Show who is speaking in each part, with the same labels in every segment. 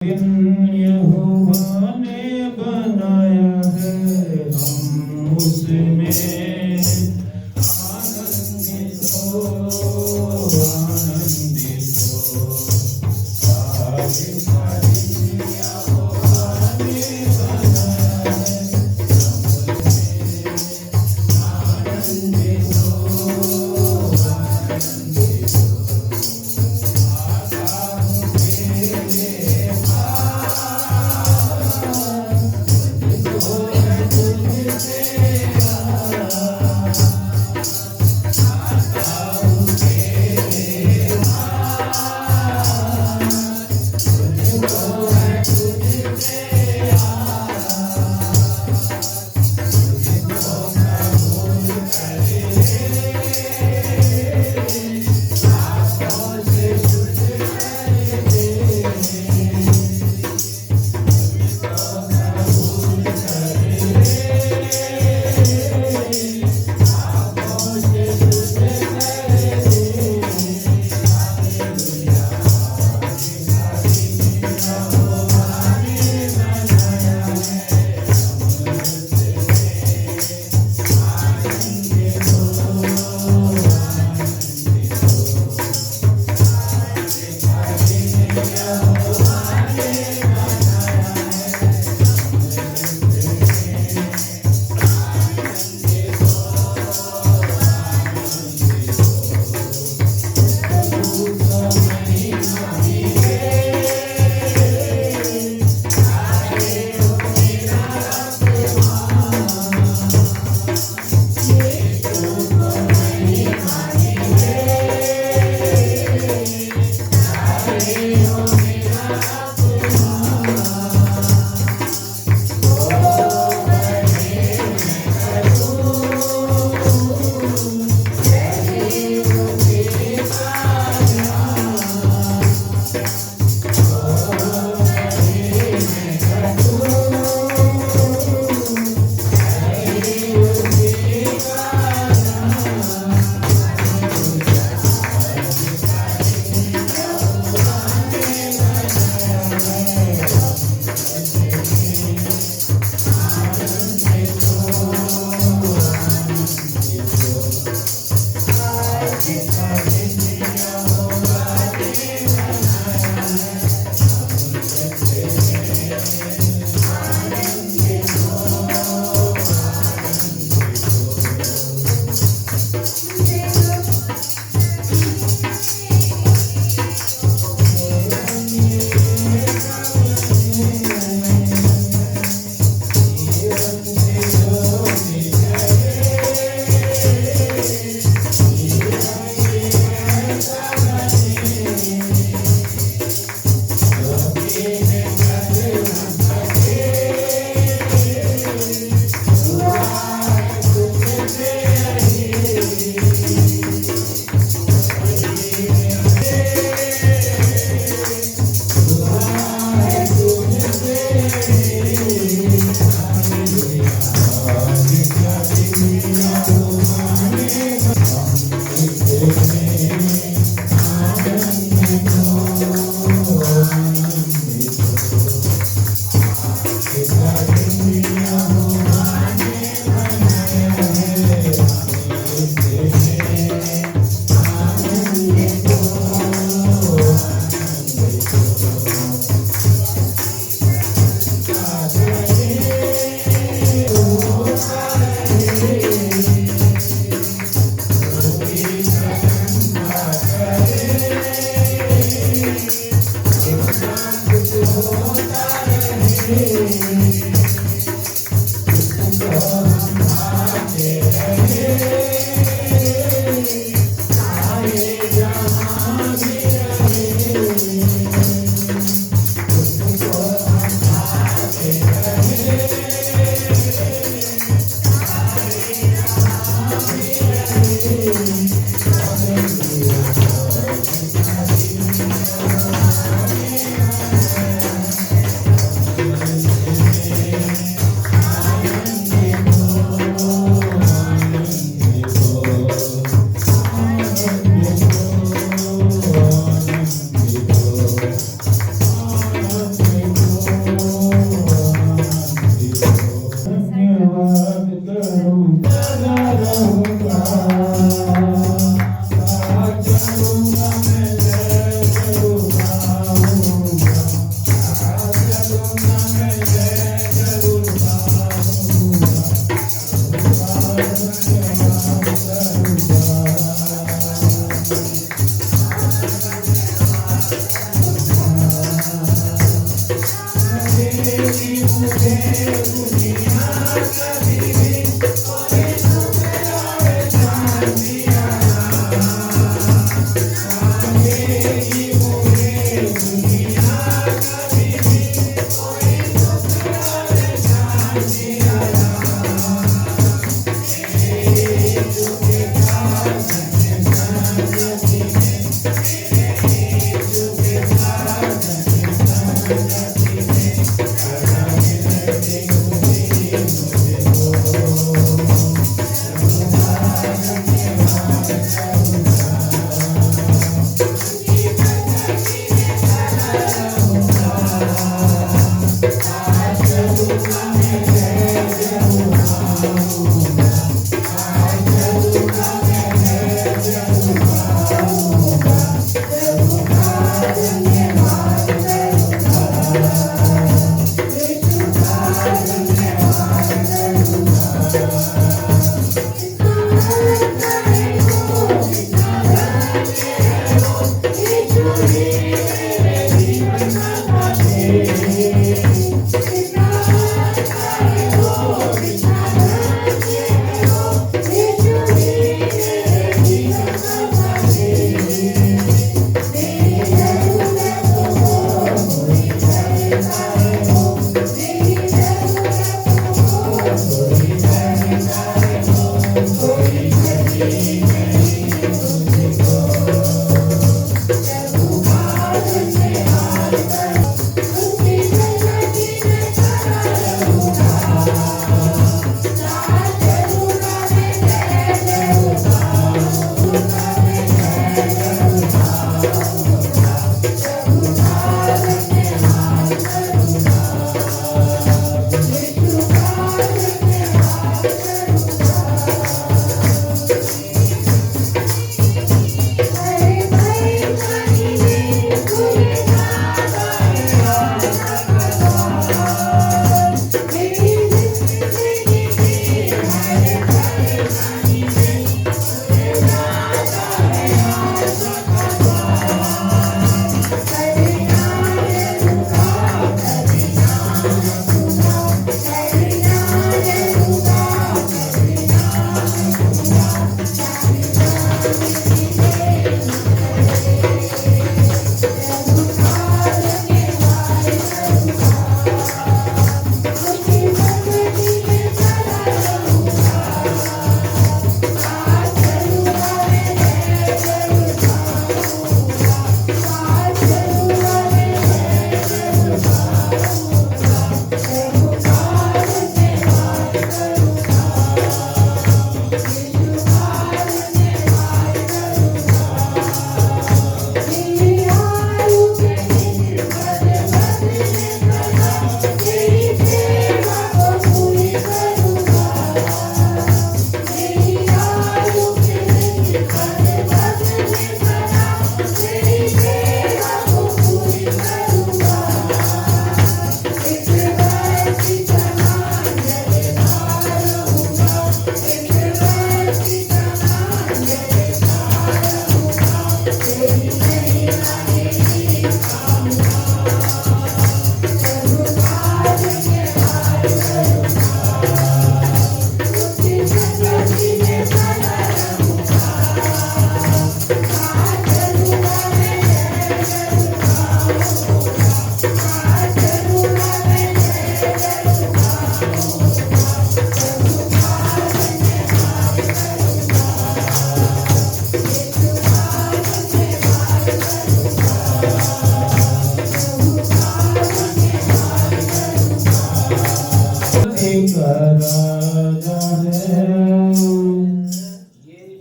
Speaker 1: यहोवा ने बनाया है, हम उसमें आनंदित हो, आनंदित हो। सारी सारी यहोवा ने बनाया है, हम उसमें आनंदित हो, आनंदित हो। आता हूँ तेरे पास, मुझको है तुझसे प्यार।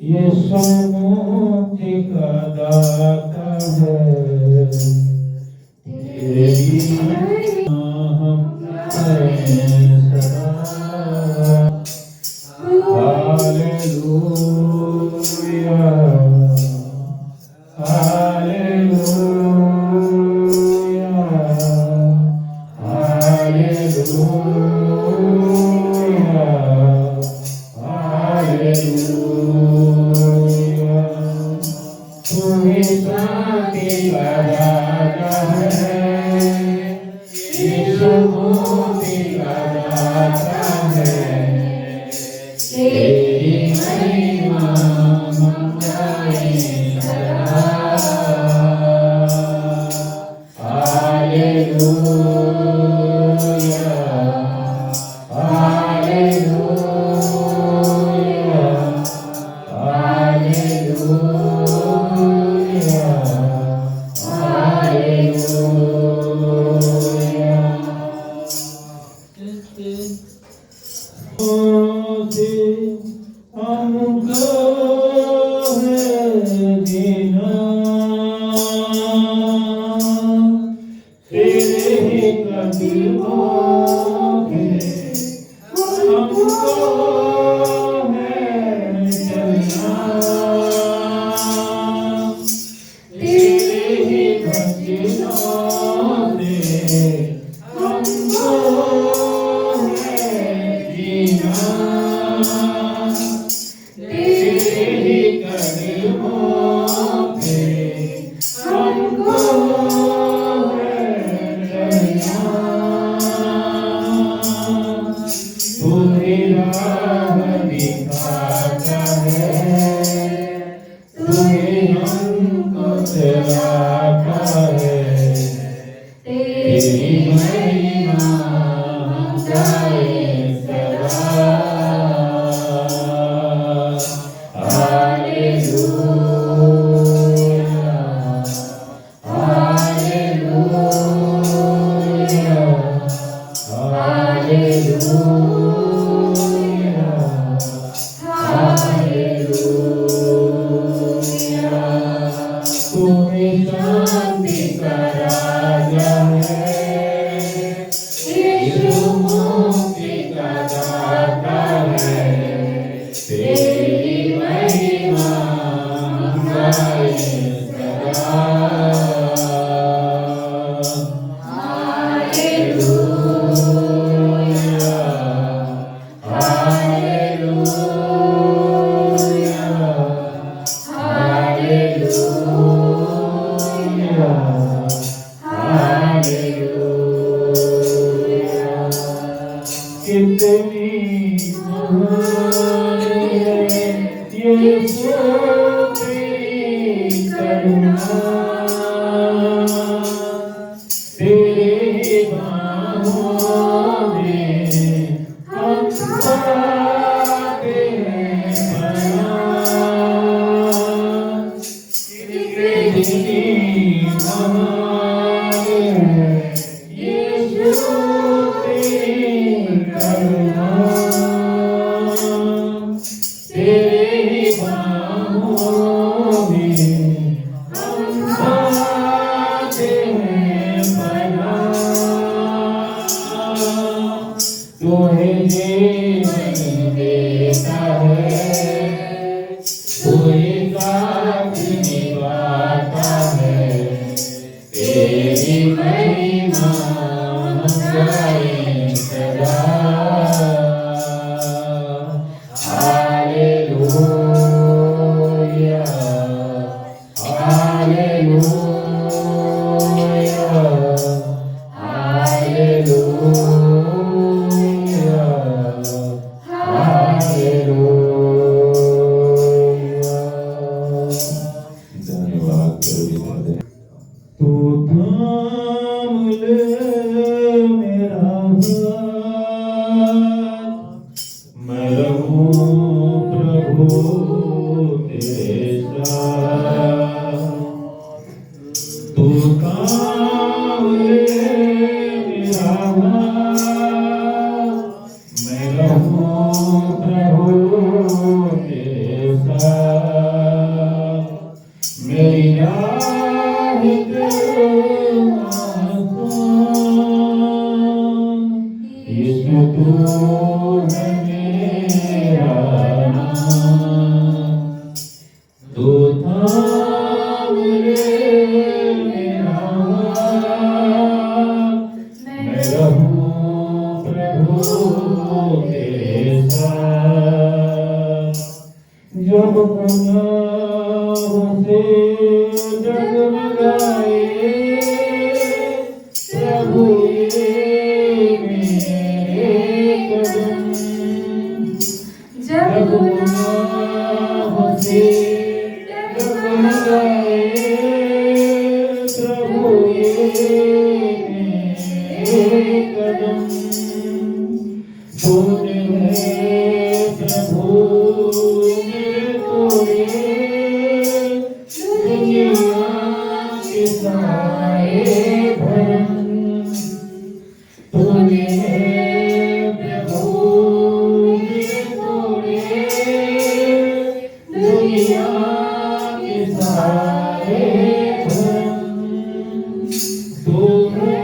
Speaker 1: यीशु मुक्ति का दाता है, तेरी हम करें सदा। Hallelujah, hallelujah, hallelujah, hallelujah. तू ही शांति का राजा है, यीशु कदम पूर्ण है प्रभु मेरे तोड़े दुनिया के सारे भरम तूने प्रभु मेरे तोड़े दुनिया के सारे भरम तू है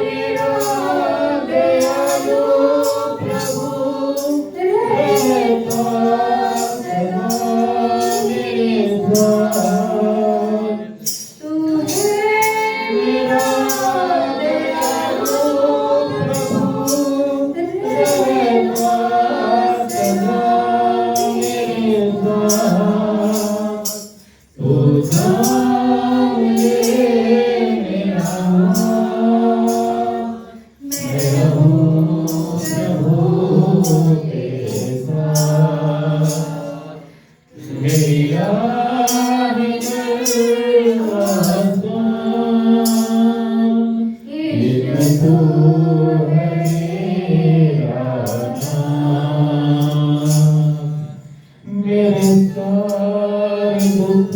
Speaker 1: मेरा दयालु प्रभु रहता सदा मेरे साथ तू है मेरा दयालु प्रभु रहता सदा मेरे साथ तू थाम ले मेरा मैं रहूं प्रभु के साथ मेरा तू है मेरा नाम मेरे सारे दुख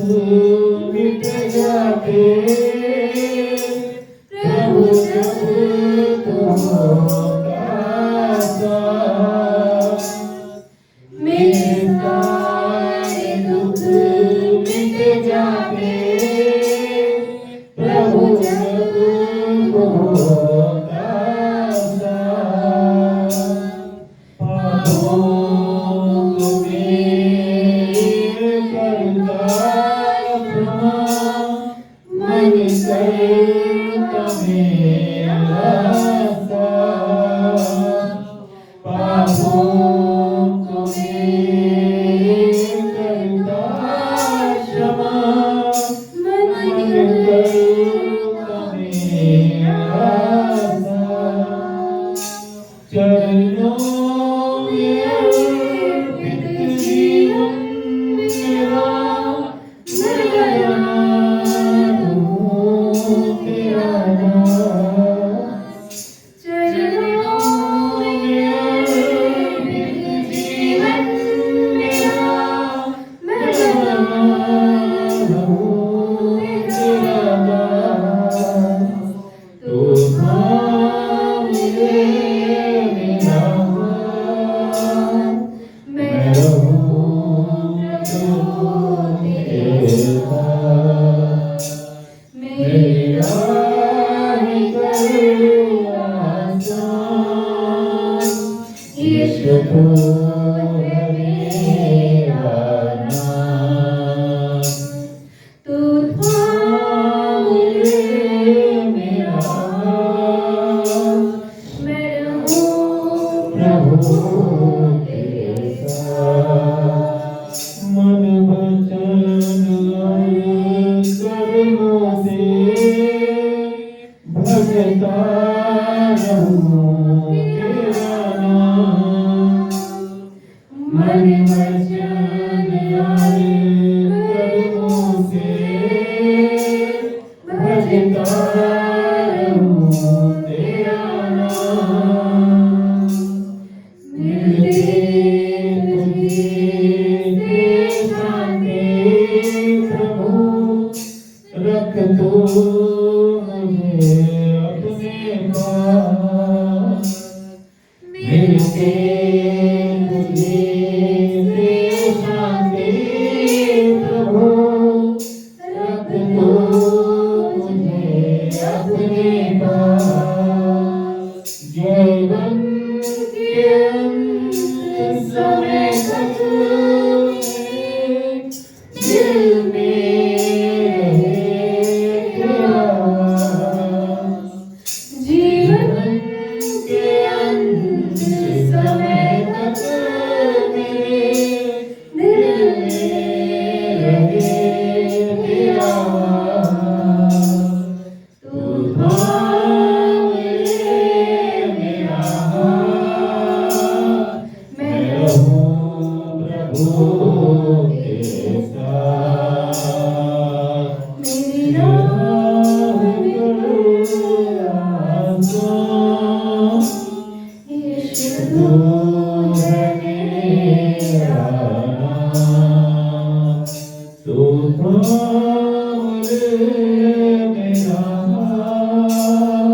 Speaker 1: मिट जाते प्रभु जब तू होता साथ मेरे सारे दुख मिट जाते प्रभु जब तू होता साथ पापों को मेरे करता क्षमा मन करता मेरा साथ पापों को मेरे करता क्षमा मन करता मेरा साथ चरणों में अर्पित जीवन मेरा मैं गया हूँ तेरा दास चरणों में अर्पित जीवन मेरा मैं गया हूँ तेरा दास तू थाम ले मेरा मैं रहूं प्रभु तेरे साथ मेरा ही कर आसान यीशु तू है मेरा नाम तू थाम ले मेरा मैं रहूं प्रभु तेरे साथ मन वचन और कर्मों से भजता रहूं तेरा नाम मन वचन और कर्मों से भजता रहूं तेरा नाम मिलते तुझे शांति प्रभु रख तू मुझे अपने पास मिलते तुझे शांति प्रभु रख तू मुझे अपने पास जीवन के अंत समय तक दिल में रहे तेरा जीवन के अंत समय तक मेरे दिल में रहे तेरा तू थाम ले तू है मेरा नाम, तू थाम ले मेरा हाथ,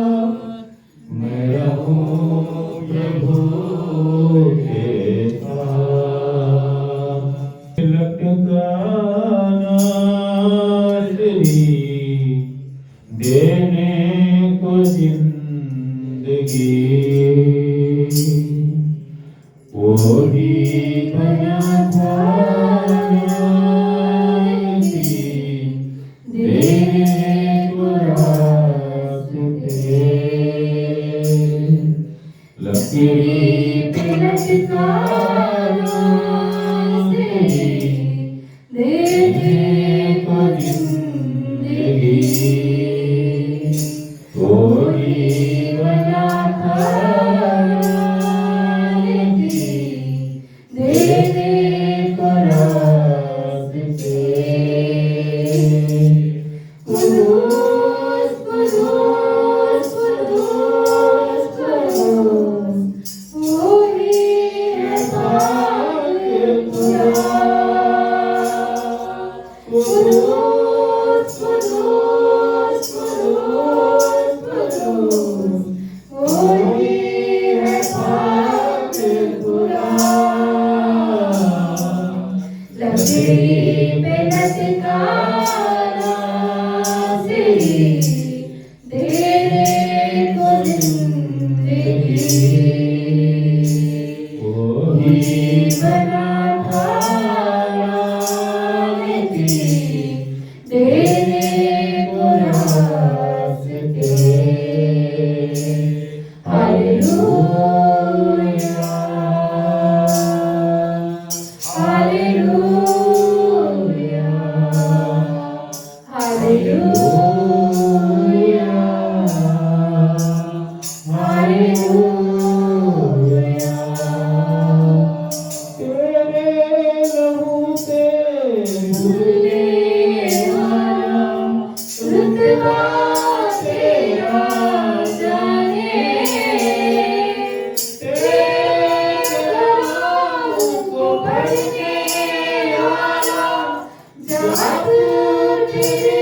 Speaker 1: मैं रहूं प्रभु के साथ। लटकाना तेरी देने को जिंदगी, वही बना था देने को रास्ते, लकीरी पे लटकाना तेरी देने को जिंदगी, वही बना था देने को रास्ते। कुदूस कुदूस कुदूस कुदूस, वही है पाक खुदा। कुदूस कुदूस कुदूस कुदूस, वही है पाक खुदा। लकीरी पे लटकाना तेरी देने को जिंदगी, वही बना था देने को रास्ते। Hallelujah hallelujah hallelujah hallelujah. तेरे लहू से धुलने वाला रुतबा तेरा जाने, तेरे नाम को पढ़ने वाला जादू तेरी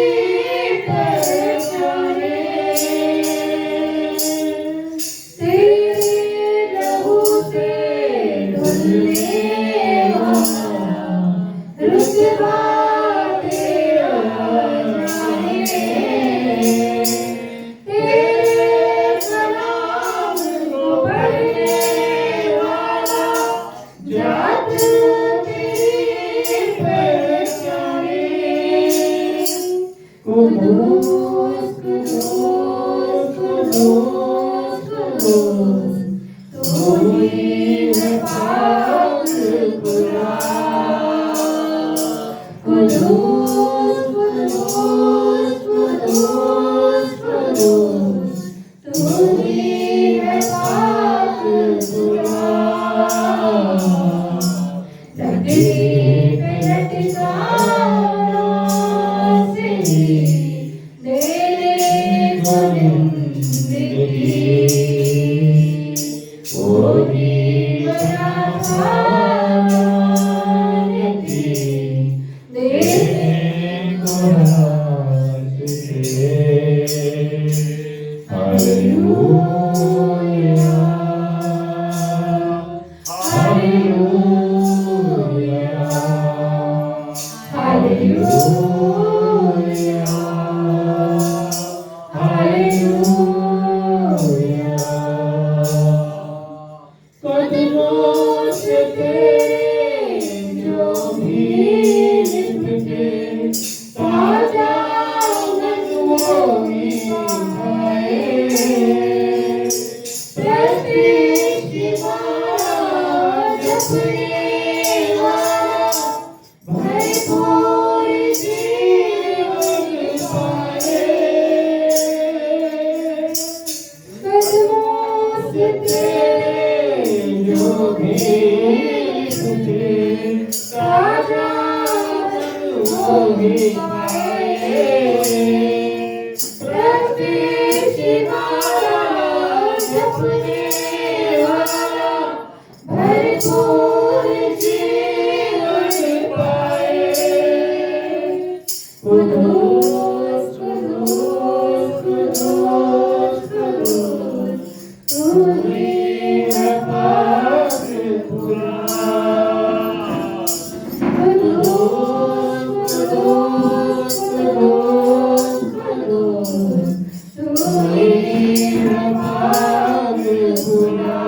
Speaker 1: पहचाने। तेरे लहू से धुलने वाला रुतबा तेरा जाने, तेरे नाम को पढ़ने वाला जादू तेरी पहचाने। कुदूस कुदूस कुदूस कुदूस, तू ही है पाक खुदा। कुदूस कुदूस कुदूस कुदूस, तू ही है पाक खुदा। लकीरी पे लटकाना तेरी देने को जिंदगी, वही बना था देने को रास्ते। Hallelujah hallelujah hallelujah hallelujah. कदमों से तेरे जो भी लिपटे, ताजा मन वो ही खाए। प्रतिष्ठा जपने वाला भरपूर जीवन पाए। कदमों से तेरे जो भी लिपटे, ताजा मन वो ही खाए। प्रतिष्ठा जपने वाला पूर्ण जीवन पाए। कुदूस कुदूस कुदूस कुदूस तू ही है पाक खुदा। कुदूस कुदूस कुदूस कुदूस तू ही है पाक खुदा।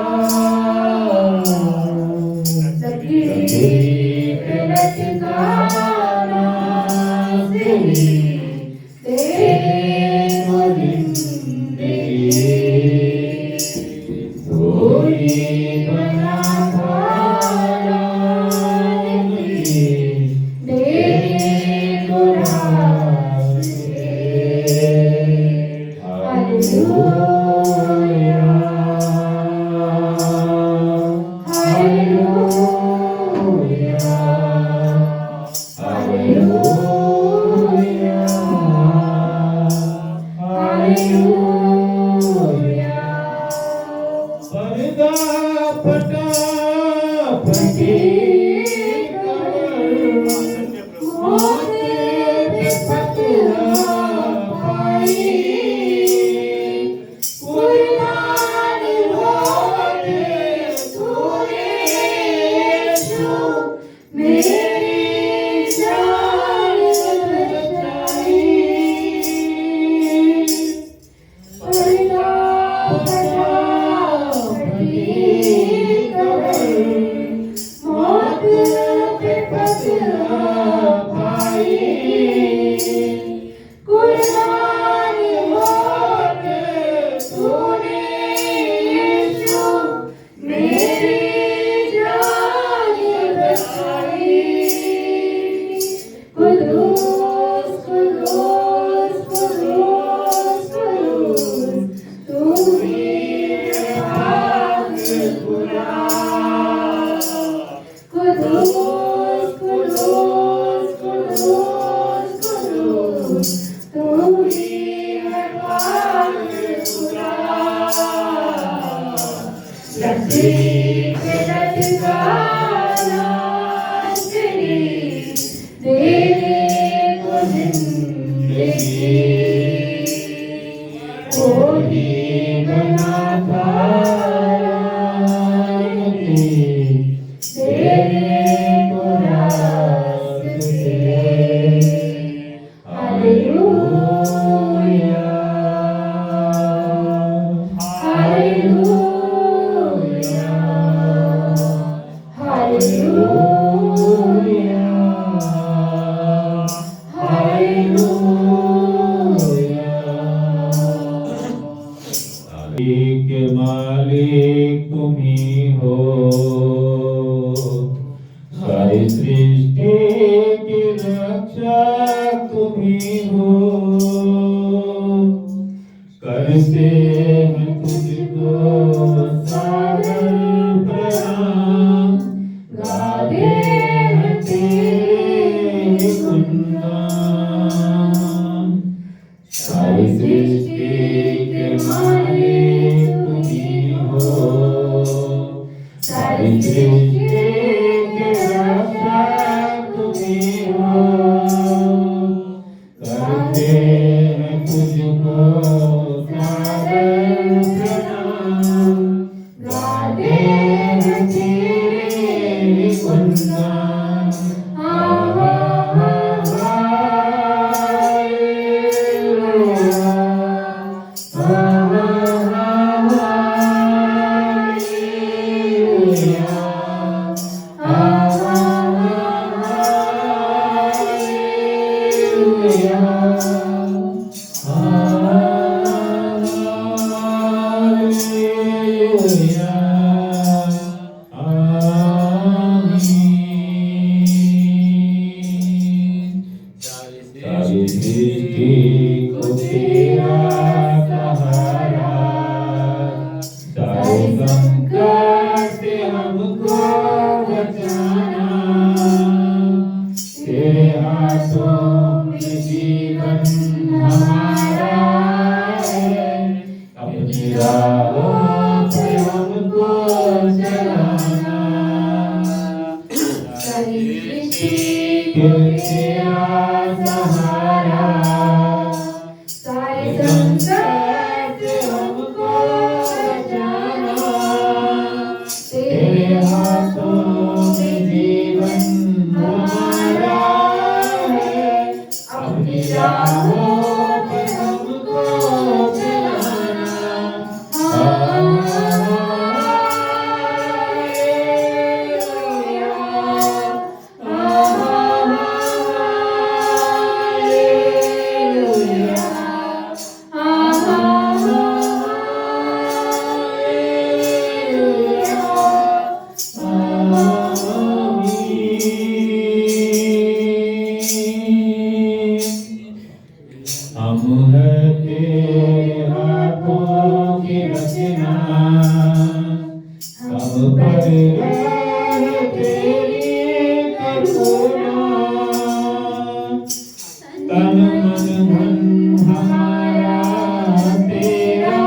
Speaker 1: मालिक तुम ही हो, सारी सृष्टि की रक्षक तुम ही हो। करते हैं तुझको सादर प्रणाम, गाते हैं तेरे गुणगान। सारी सृष्टि के मालिक तुम ही हो, सारी सृष्टि के रक्षक तुम ही हो। करते हैं तुझको सादर प्रणाम, गाते हैं तेरे गुणगान। सारी सृष्टि को तेरा सहारा, सारे संकट से हमको बचाना। तेरे हाथों में जीवन हमारा है, अपनी राहों पे हम पर रहे तेरी करुणा, तन मन धन हमारा तेरा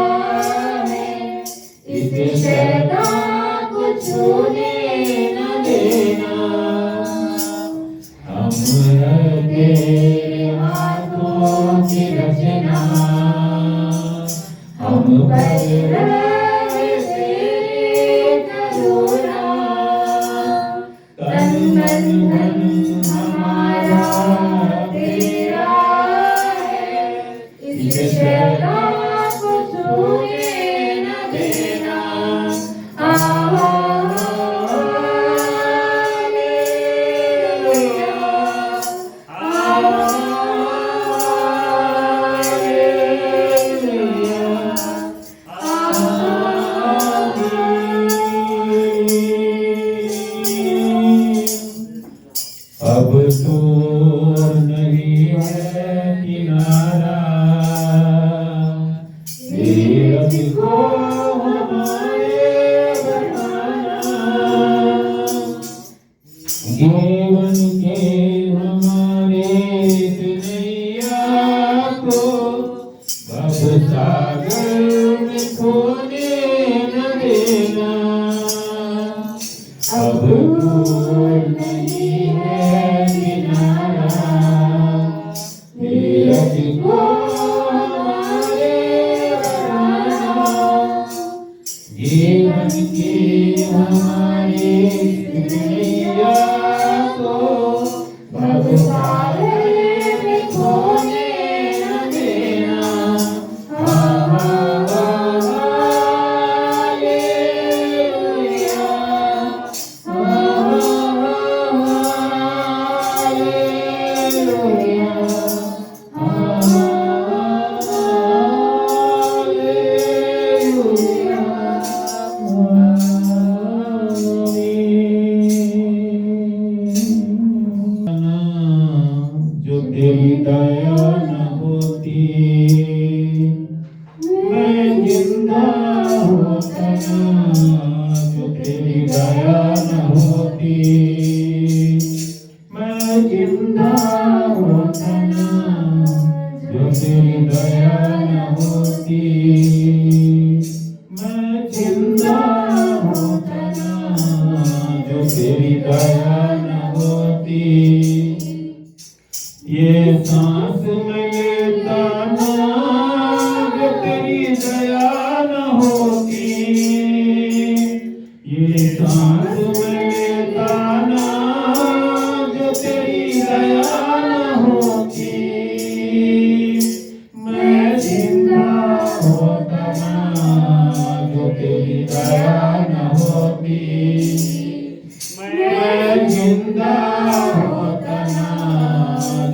Speaker 1: है, इसे शैतान को छूने न देना। हम तेरे हाथों की रचना, हम पर रहे तेरी करुणा, तन मन धन हमारा तेरा है, इसे शैतान को छूने न देना। हालेलुया, हालेलुया, अब तो नहीं है किनारा, तीरथ को हमारे बढ़ाना, जीवन के हमारे नैया को भव सागर में खोने न देना। अब दूर नहीं है किनारा, तीरथ को हमारे बढ़ाना, जीवन की हमारी नैया को भव सागर में खोने न देना। हालेलुया, हालेलुया, जो तेरी दया न होती मैं जिंदा होता ना, जो तेरी दया न होती मैं जिंदा होता ना, जो तेरी दया न होती मैं जिंदा होता ना, जो तेरी दया न होती। ये सांस में लेता ना, जो तेरी दया न होती, ये सांस में लेता ना, जो तेरी दया न होती मैं जिंदा होता ना, जो तेरी दया न होती मैं जिंदा होता ना,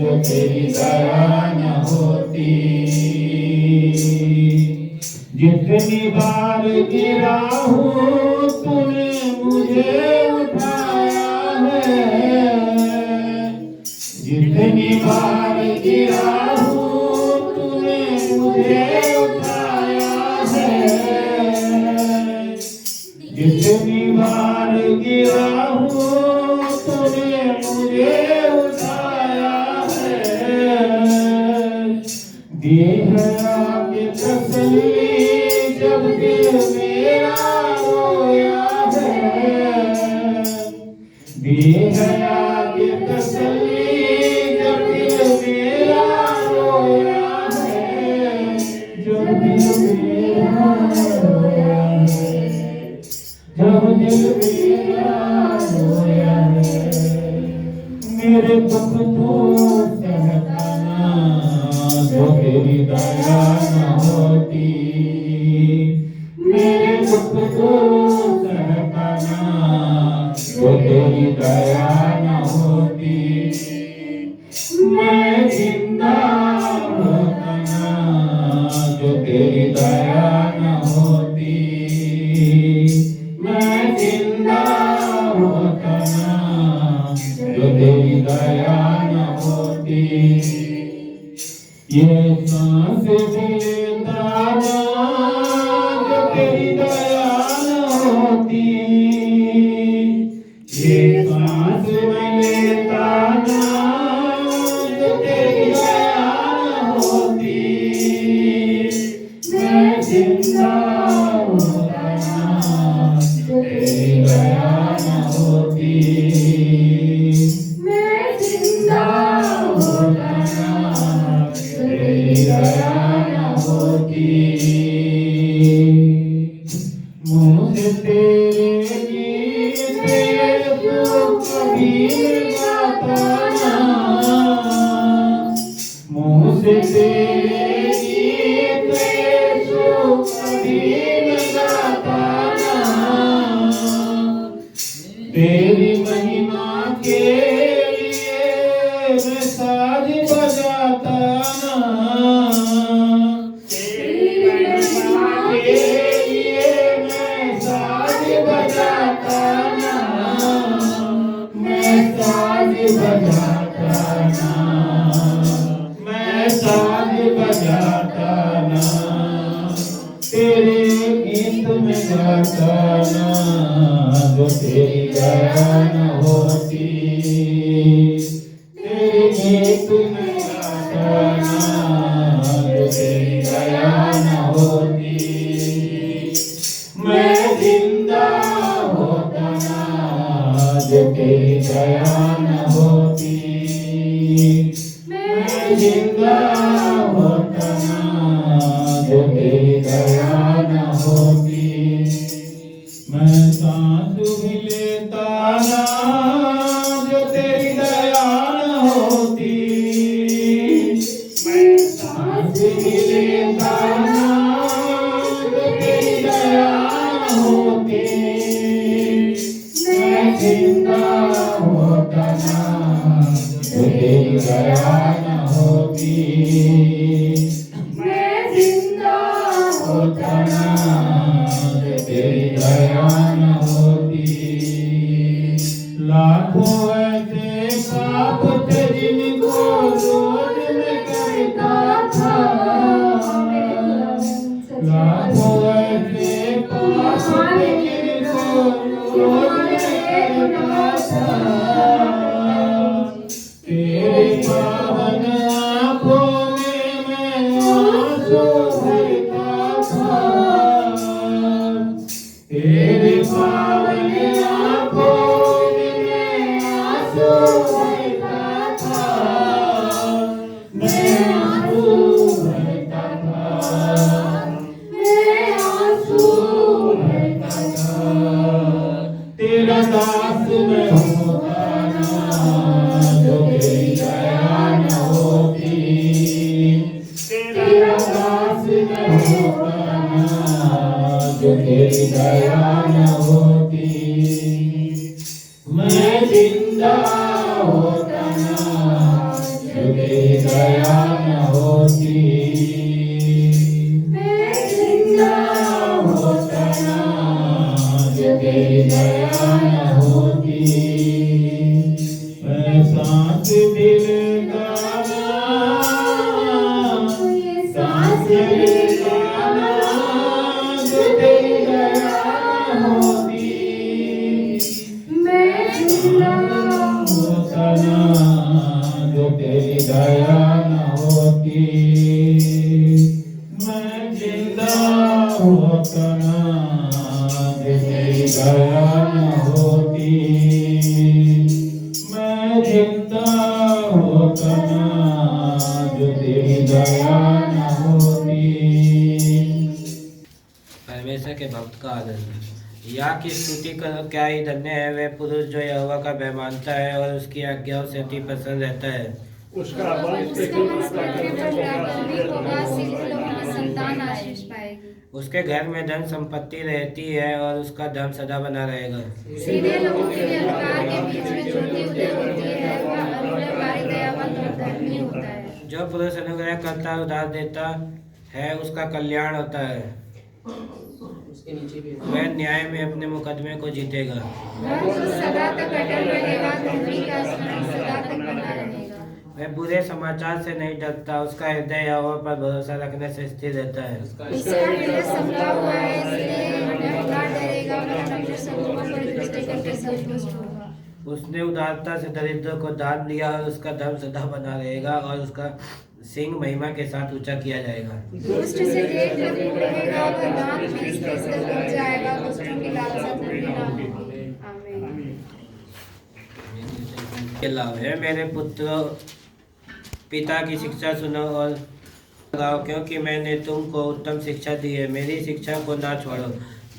Speaker 1: जो तेरी दया न होती। जितनी बार गिरा हूँ तूने मुझे उठाया है, जितनी बार गिरा हूँ तूने मुझे उठाया है, जितनी बार गिरा हूँ तूने मुझे उठाया है। दी है आपकी तसल्ली जब दिल मेरा रोया है, दी है आपकी तसल्ली जब दिल मेरा रोया है, जब दिल मेरा रोया है, जब दिल मेरा रोया है। मेरे दुख तू सहता ना, जो तेरी दया न होती, मेरे दुख तू सहता ना, जो तेरी दया न होती मैं जिंदा होता ना, जो तेरी दया न होती मैं जिंदा होता ना, जो तेरी दया न होती। ये सांस भी लेता ना, जो तेरी दया न होती ये सांस में लेता ना तो तेरी दया न होती, मैं जिंदा होता ना तो तेरी दया न होती, मैं जिंदा होता ना तो तेरी दया न होती। मुझे तेरे गीत कभी गाता ना, मुझे तेरे गीत कभी गाता ना, तेरी महिमा के लिए मैं साज बजाता ना, तेरी महिमा के लिए मैं साज बजाता ना, मैं साज बजाता ना, मैं साज बजाता ना, तेरे गीत में गाता ना, जो तेरी दया न होती, तेरे गीत में गाता ना, जो तेरी दया न होती, मैं जिंदा होता ना जो तेरी दया न होती, मैं जिंदा होता ना जो तेरी दया न होती, मैं सांस भी लेता ना जो तेरी दया न होती, मैं सांस भी लेता ना जो तेरी दया न होती, मैं जिंदा होता ना जो तेरी दया न होती, मैं जिंदा होता ना जो तेरी दया न होती। लाखों ऐसे पाप थे जिनको रोज मैं करता था, लाखों ऐसे पाप थे जिनको रोज मैं करता था, तेरे पावन आँखों में मैं आंसू भरता था, तेरे पावन आँखों में मैं आंसू भरता था, मैं आंसू भरता था, मैं आंसू भरता था, तेरा दास मैं होता ना जो तेरी दया न होती, तेरा दास मैं होता ना जो तेरी दया न होती, मैं जिंदा होता ना जो तेरी दया न होती, मैं जिंदा होता ना जो तेरी दया न होती, मैं सांस भी लेता ना, सांस भी लेता ना जो तेरी दया न होती, मैं जिंदा होता ना जो तेरी दया न होती, मैं जिंदा होता ना जो तेरी दया न होती, मैं जिंदा होता ना जो तेरी दया न होती।
Speaker 2: परमेश्वर के भक्त का आदर। या की स्तुति करो, क्या ही धन्य है वह पुरुष जो यहोवा का भय मानता है और उसकी आज्ञाओं से अति प्रसन्न रहता है।
Speaker 3: उसका वंश संतान आशीष पाएगी।
Speaker 2: उसके घर में धन संपत्ति रहती है और उसका धन सदा बना रहेगा।
Speaker 3: सीधे लोगों के लिए अंधकार के बीच में ज्योति उदय होती है, वह अनुग्रहकारी दयावंत और धर्मी होता है।
Speaker 2: जो पुरुष अनुग्रह करता उधार देता है उसका कल्याण होता है, वह न्याय में अपने मुकदमे को जीतेगा।
Speaker 3: सदा तक अटल रहेगा, धर्मी का स्मरण सदा तक बना रहेगा।
Speaker 2: वह बुरे समाचार से नहीं डरता, उसका हृदय यहोवा पर भरोसा रखने से स्थिर रहता है।
Speaker 3: इसका हृदय संभला हुआ है, इसलिए वह डरेगा, वह अपने शत्रुओं पर दृष्टि करके संतुष्ट होगा।
Speaker 2: उसने उदारता से दरिद्र को दान दिया और उसका धर्म सदा बना रहेगा और उसका सिंह महिमा के साथ ऊंचा किया जाएगा।
Speaker 3: दुष्ट से देख कर दूर रहेगा, वह दान में स्थिर बन जाएगा, दुष्टों की लालसा पूरी ना होगी। आमीन।
Speaker 2: के लाभ है मेरे पुत्रों, पिता की शिक्षा सुनो और लगाओ, क्योंकि मैंने तुमको उत्तम शिक्षा दी है। मेरी शिक्षा को ना छोड़ो।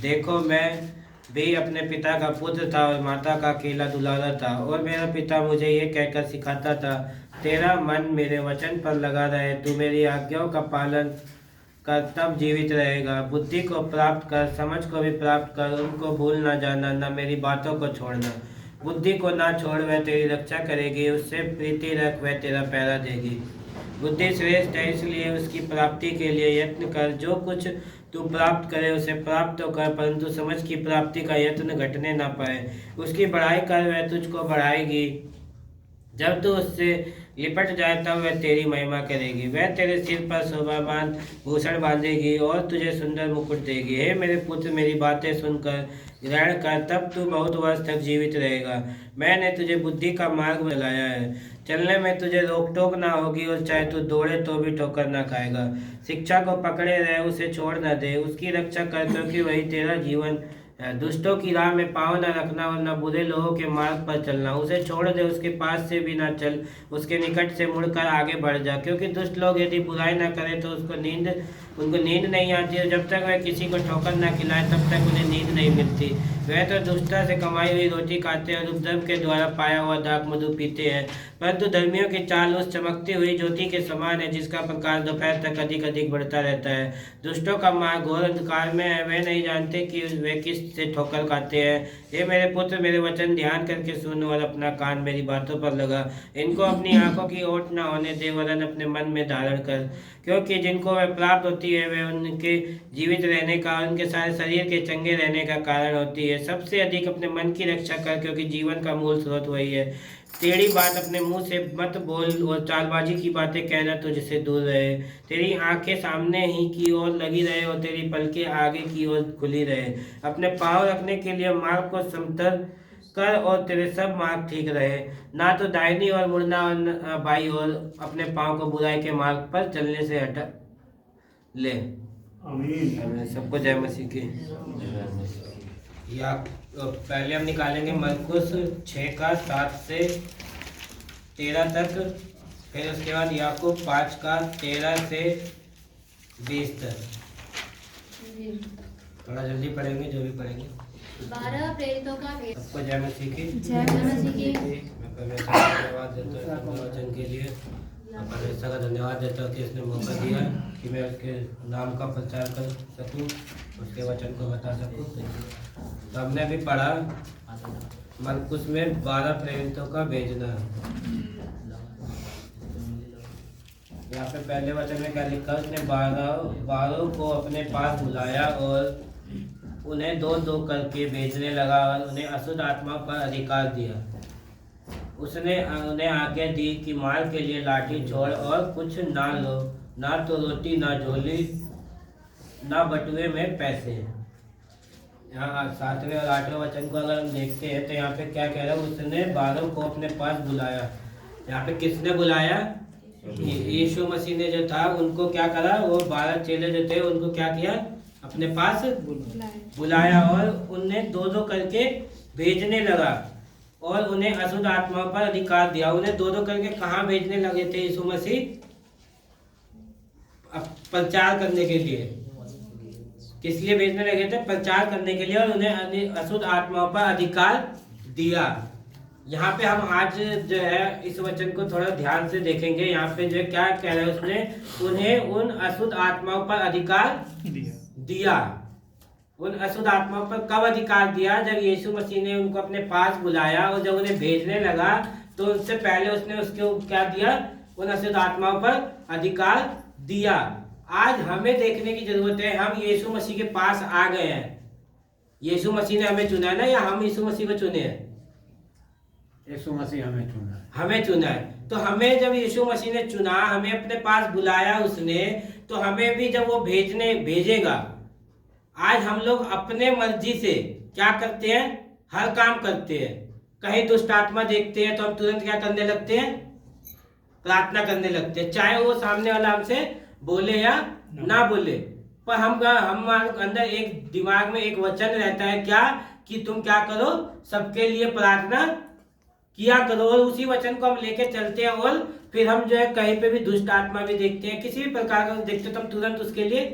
Speaker 2: देखो, मैं भी अपने पिता का पुत्र था और माता का अकेला दुलारा था, और मेरा पिता मुझे ये कहकर सिखाता था, तेरा मन मेरे वचन पर लगा रहे, तू मेरी आज्ञाओं का पालन कर, तब जीवित रहेगा। बुद्धि को प्राप्त कर, समझ को भी प्राप्त कर, उनको भूल ना जाना, ना मेरी बातों को छोड़ना। बुद्धि को ना छोड़, वह तेरी रक्षा करेगी, उससे प्रीति रख, वह तेरा पहरा देगी। बुद्धि श्रेष्ठ है, इसलिए उसकी प्राप्ति के लिए यत्न कर। जो कुछ तू प्राप्त करे उसे प्राप्त तो कर, परंतु समझ की प्राप्ति का यत्न घटने ना पाए। उसकी बढ़ाई कर, वह तुझको बढ़ाएगी। जब तू उससे लिपट जाए तब वह तेरी महिमा करेगी। वह तेरे सिर पर शोभामान भूषण बांधेगी और तुझे सुंदर मुकुट देगी। हे मेरे पुत्र, मेरी बातें सुनकर ग्रहण कर, तब तू बहुत वर्ष तक जीवित रहेगा। मैंने तुझे बुद्धि का मार्ग बनाया है, चलने में तुझे रोक टोक ना होगी, और चाहे तू दौड़े तो भी ठोकर ना खाएगा। शिक्षा को पकड़े रहे, उसे छोड़ न दे, उसकी रक्षा कर, क्योंकि वही तेरा जीवन है। दुष्टों की राह में पाँव न रखना और न बुरे लोगों के मार्ग पर चलना। उसे छोड़ दे, उसके पास से भी ना चल, उसके निकट से मुड़कर आगे बढ़ जा, क्योंकि दुष्ट लोग यदि बुराई ना करें तो उनको नींद नहीं आती, और जब तक वह किसी को ठोकर ना खिलाए तब तक उन्हें नींद नहीं मिलती। वह तो दुष्टता से कमाई हुई रोटी खाते हैं और उपद्रव के द्वारा पाया हुआ दाख मधु पीते हैं, परंतु धर्मियों की चाल उस चमकती हुई ज्योति के समान है, जिसका प्रकाश दोपहर तक अधिक अधिक बढ़ता रहता है। दुष्टों का मार्ग घोर अंधकार में है, वे नहीं जानते कि वे किस से ठोकर खाते हैं। ये मेरे पुत्र, मेरे वचन ध्यान करके सुन और अपना कान मेरी बातों पर लगा। इनको अपनी आंखों की ओट न होने दे, वरन अपने मन में धारण कर, क्योंकि जिनको वह प्राप्त होती है वे उनके जीवित रहने का और उनके सारे शरीर के चंगे रहने का कारण होती है। सबसे अधिक अपने मन की रक्षा कर, क्योंकि जीवन का मूल स्रोत वही है। टेढ़ी बात अपने मुंह से मत बोल, और चालबाजी की बातें कहना तुझसे दूर रहे। तेरी आंखें सामने ही की ओर लगी रहे और तेरी पलकें आगे की ओर खुली रहे। अपने पाँव रखने के लिए मार्ग को समतल कर और तेरे सब मार्ग ठीक रहे। ना तो दाहिनी ओर मुड़ना और बाई ओर। अपने पाँव को बुराई के मार्ग पर चलने से हटा ले। आमीन। सबको जय मसीह की। या पहले हम निकालेंगे मरकुस 6 का 7 से 13 तक, फिर उसके बाद याकूब 5 का 13 से 20 तक। थोड़ा जल्दी पढ़ेंगे, जो भी पढ़ेंगे।
Speaker 3: 12 प्रेरितों का भेद।
Speaker 2: सबको जय मसीह की।
Speaker 3: जय मसीह की।
Speaker 2: मैं परमेश्वर का धन्यवाद देता हूँ वचन के लिए। मैं परमेश्वर का धन्यवाद देता हूँ कि इसने मौका दिया कि मैं उसके नाम का प्रचार कर सकूँ, उसके वचन को बता सकूँ। तो हमने अभी पढ़ा मरकुस में 12 प्रेरितों का भेजना। यहाँ पे पहले वचन में क्या लिखा, उसने 12 को अपने पास बुलाया और उन्हें 2-2 करके भेजने लगा और उन्हें अशुद्ध आत्मा पर अधिकार दिया। उसने उन्हें आज्ञा दी कि माल के लिए लाठी छोड़ और कुछ ना लो, ना तो रोटी, ना झोली, ना बटुए में पैसे। यहाँ 7वें और 8वें वचन को अगर हम देखते हैं तो यहाँ पे क्या कह रहा है, उसने 12 को अपने पास बुलाया। यहाँ पे किसने बुलाया? यीशु मसीह ने जो था उनको क्या करा, वो 12 चेले जो थे उनको क्या किया, अपने पास बुलाया और उन्हें 2-2 करके भेजने लगा और उन्हें अशुद्ध आत्माओं पर अधिकार दिया। उन्हें 2-2 करके कहाँ भेजने लगे थे यीशु मसीह? प्रचार करने के लिए। किस लिए भेजने लगे थे? प्रचार करने के लिए, और उन्हें अशुद्ध आत्माओं पर अधिकार दिया। यहाँ पे हम आज जो है इस वचन को थोड़ा ध्यान से देखेंगे। यहाँ पे जो क्या कह रहा है, उसने उन्हें उन अशुद्ध आत्माओं पर अधिकार दिया। उन अशुद्ध आत्माओं पर कब अधिकार दिया? जब यीशु मसीह ने उनको अपने पास बुलाया और जब उन्हें भेजने लगा तो उससे पहले उसने उसको क्या दिया? उन अशुद्ध आत्माओं पर अधिकार दिया। आज हमें देखने की जरूरत है, हम यीशु मसीह के पास आ गए हैं। यीशु मसीह ने हमें चुना है ना, या हम यीशु मसीह को चुने हैं?
Speaker 1: यीशु मसीह हमें चुना है।
Speaker 2: हमें चुना है। तो हमें जब यीशु मसीह ने चुना, हमें अपने पास बुलाया उसने, तो हमें भी जब वो भेजेगा। आज हम लोग अपने मर्जी से क्या करते हैं? हर काम करते हैं। कहीं दुष्ट आत्मा देखते हैं तो हम तुरंत क्या करने लगते हैं? प्रार्थना करने लगते हैं, चाहे वो सामने वाला हमसे बोले या ना बोले। पर हम अंदर एक दिमाग में एक वचन रहता है क्या, कि तुम क्या करो, सबके लिए प्रार्थना किया करो। और उसी वचन को हम लेके चलते हैं और फिर हम जो है कहीं पे भी दुष्ट आत्मा भी देखते हैं, किसी भी प्रकार का देखते हैं तो हम तुरंत उसके लिए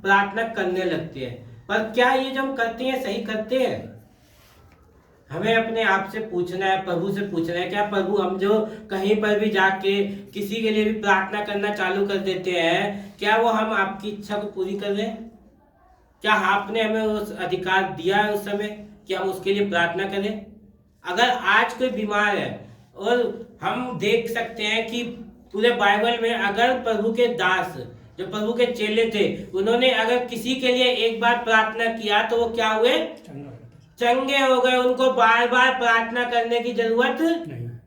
Speaker 2: प्रार्थना करने लगते हैं। पर क्या ये जो हम करते हैं सही करते हैं? हमें अपने आप से पूछना है, प्रभु से पूछना है, क्या प्रभु हम जो कहीं पर भी जाके किसी के लिए भी प्रार्थना करना चालू कर देते हैं, क्या वो हम आपकी इच्छा को पूरी कर रहे हैं? क्या आपने हमें उस अधिकार दिया है उस समय कि हम उसके लिए प्रार्थना करें? अगर आज कोई बीमार है और हम देख सकते हैं कि पूरे बाइबल में अगर प्रभु के दास जो प्रभु के चेले थे, उन्होंने अगर किसी के लिए एक बार प्रार्थना किया तो वो क्या हुए? चंगे हो गए। उनको बार बार प्रार्थना करने की जरूरत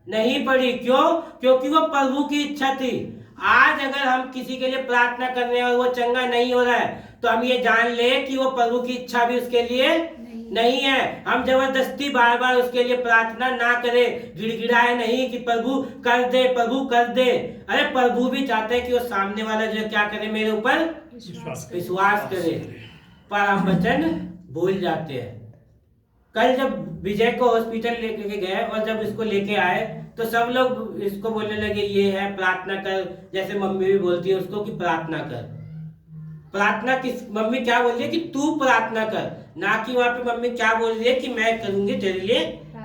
Speaker 2: नहीं पड़ी। क्यों? क्योंकि वो प्रभु की इच्छा थी। आज अगर हम किसी के लिए प्रार्थना कर रहे हैं और वो चंगा नहीं हो रहा है तो हम ये जान ले कि वो प्रभु की इच्छा भी उसके लिए नहीं है। हम जबरदस्ती बार बार उसके लिए प्रार्थना ना करें, गिड़गिड़ाए नहीं कि प्रभु कर दे, प्रभु कर दे। अरे प्रभु भी चाहते हैं कि वो सामने वाला जो क्या करे, मेरे ऊपर विश्वास करे, पर हम वचन भूल जाते हैं। कल जब विजय को हॉस्पिटल लेके गए और जब इसको लेके आए तो सब लोग इसको बोलने लगे ये है प्रार्थना कर, जैसे मम्मी भी बोलती है उसको कि प्रार्थना कर। प्रार्थना किस, मम्मी क्या बोल रही है कि तू प्रार्थना कर, ना कि वहां पे मम्मी क्या बोल रही है कि मैं करूंगी तेरे लिए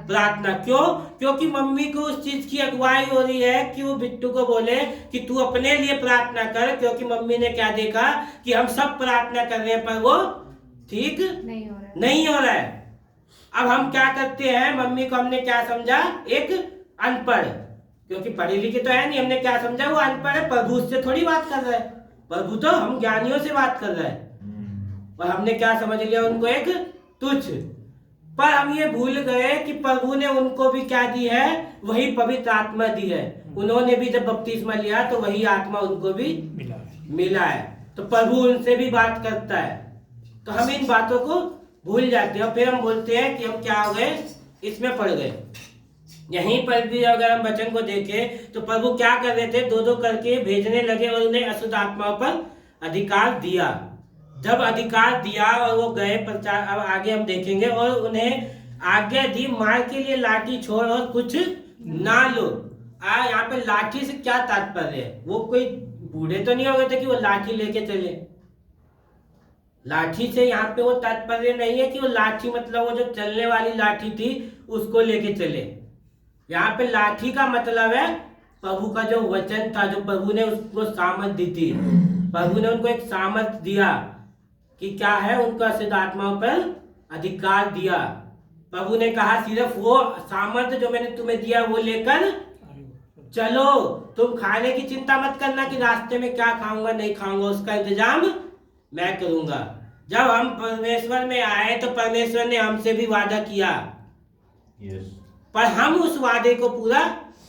Speaker 2: प्रार्थना। क्यों? क्योंकि मम्मी को उस चीज की अगुवाई हो रही है कि वो बिट्टू को बोले कि तू अपने लिए प्रार्थना कर, क्योंकि मम्मी ने क्या देखा कि हम सब प्रार्थना कर रहे हैं पर वो ठीक नहीं हो रहा है। अब हम क्या करते हैं, मम्मी को हमने क्या समझा, एक अनपढ़, क्योंकि पढ़ी लिखी तो है नहीं, हमने क्या समझा वो अनपढ़ है, प्रभु से थोड़ी बात कर रहा है, प्रभु तो हम ज्ञानियों से बात कर रहा है। और हमने क्या समझ लिया उनको, एक तुच्छ। पर हम ये भूल गए कि प्रभु ने उनको भी क्या दी है, वही पवित्र आत्मा दी है। उन्होंने भी जब बपतिस्मा लिया तो वही आत्मा उनको भी मिला है। तो प्रभु उनसे भी बात करता है। तो हम इन बातों को भूल जाते हैं और फिर हम बोलते हैं कि हम क्या हो गए, इसमें पड़ गए। यहीं पर भी अगर हम वचन को देखें तो प्रभु क्या कर रहे थे, दो दो करके भेजने लगे और उन्हें अशुद्ध आत्माओं पर अधिकार दिया। जब अधिकार दिया और वो गए प्रचार, अब आगे हम देखेंगे, और उन्हें आज्ञा दी मार के लिए लाठी छोड़ और कुछ ना लो। यहाँ पे लाठी से क्या तात्पर्य है? वो कोई बूढ़े तो नहीं हो गए थे कि वो लाठी लेके चले। लाठी से यहाँ पे वो तात्पर्य नहीं है कि वो लाठी मतलब वो जो चलने वाली लाठी थी उसको लेके चले। यहाँ पे लाठी का मतलब है प्रभु का जो वचन था, जो प्रभु ने उसको सामर्थ दी थी। प्रभु ने उनको एक सामर्थ दिया कि क्या है, उनको अशुद्ध आत्माओं पर अधिकार दिया। प्रभु ने कहा सिर्फ वो सामर्थ जो मैंने तुम्हें दिया वो लेकर चलो, तुम खाने की चिंता मत करना कि रास्ते में क्या खाऊंगा नहीं खाऊंगा, उसका इंतजाम मैं करूंगा। जब हम परमेश्वर में आए तो परमेश्वर ने हमसे भी वादा किया, पर हम उस वादे को पूरा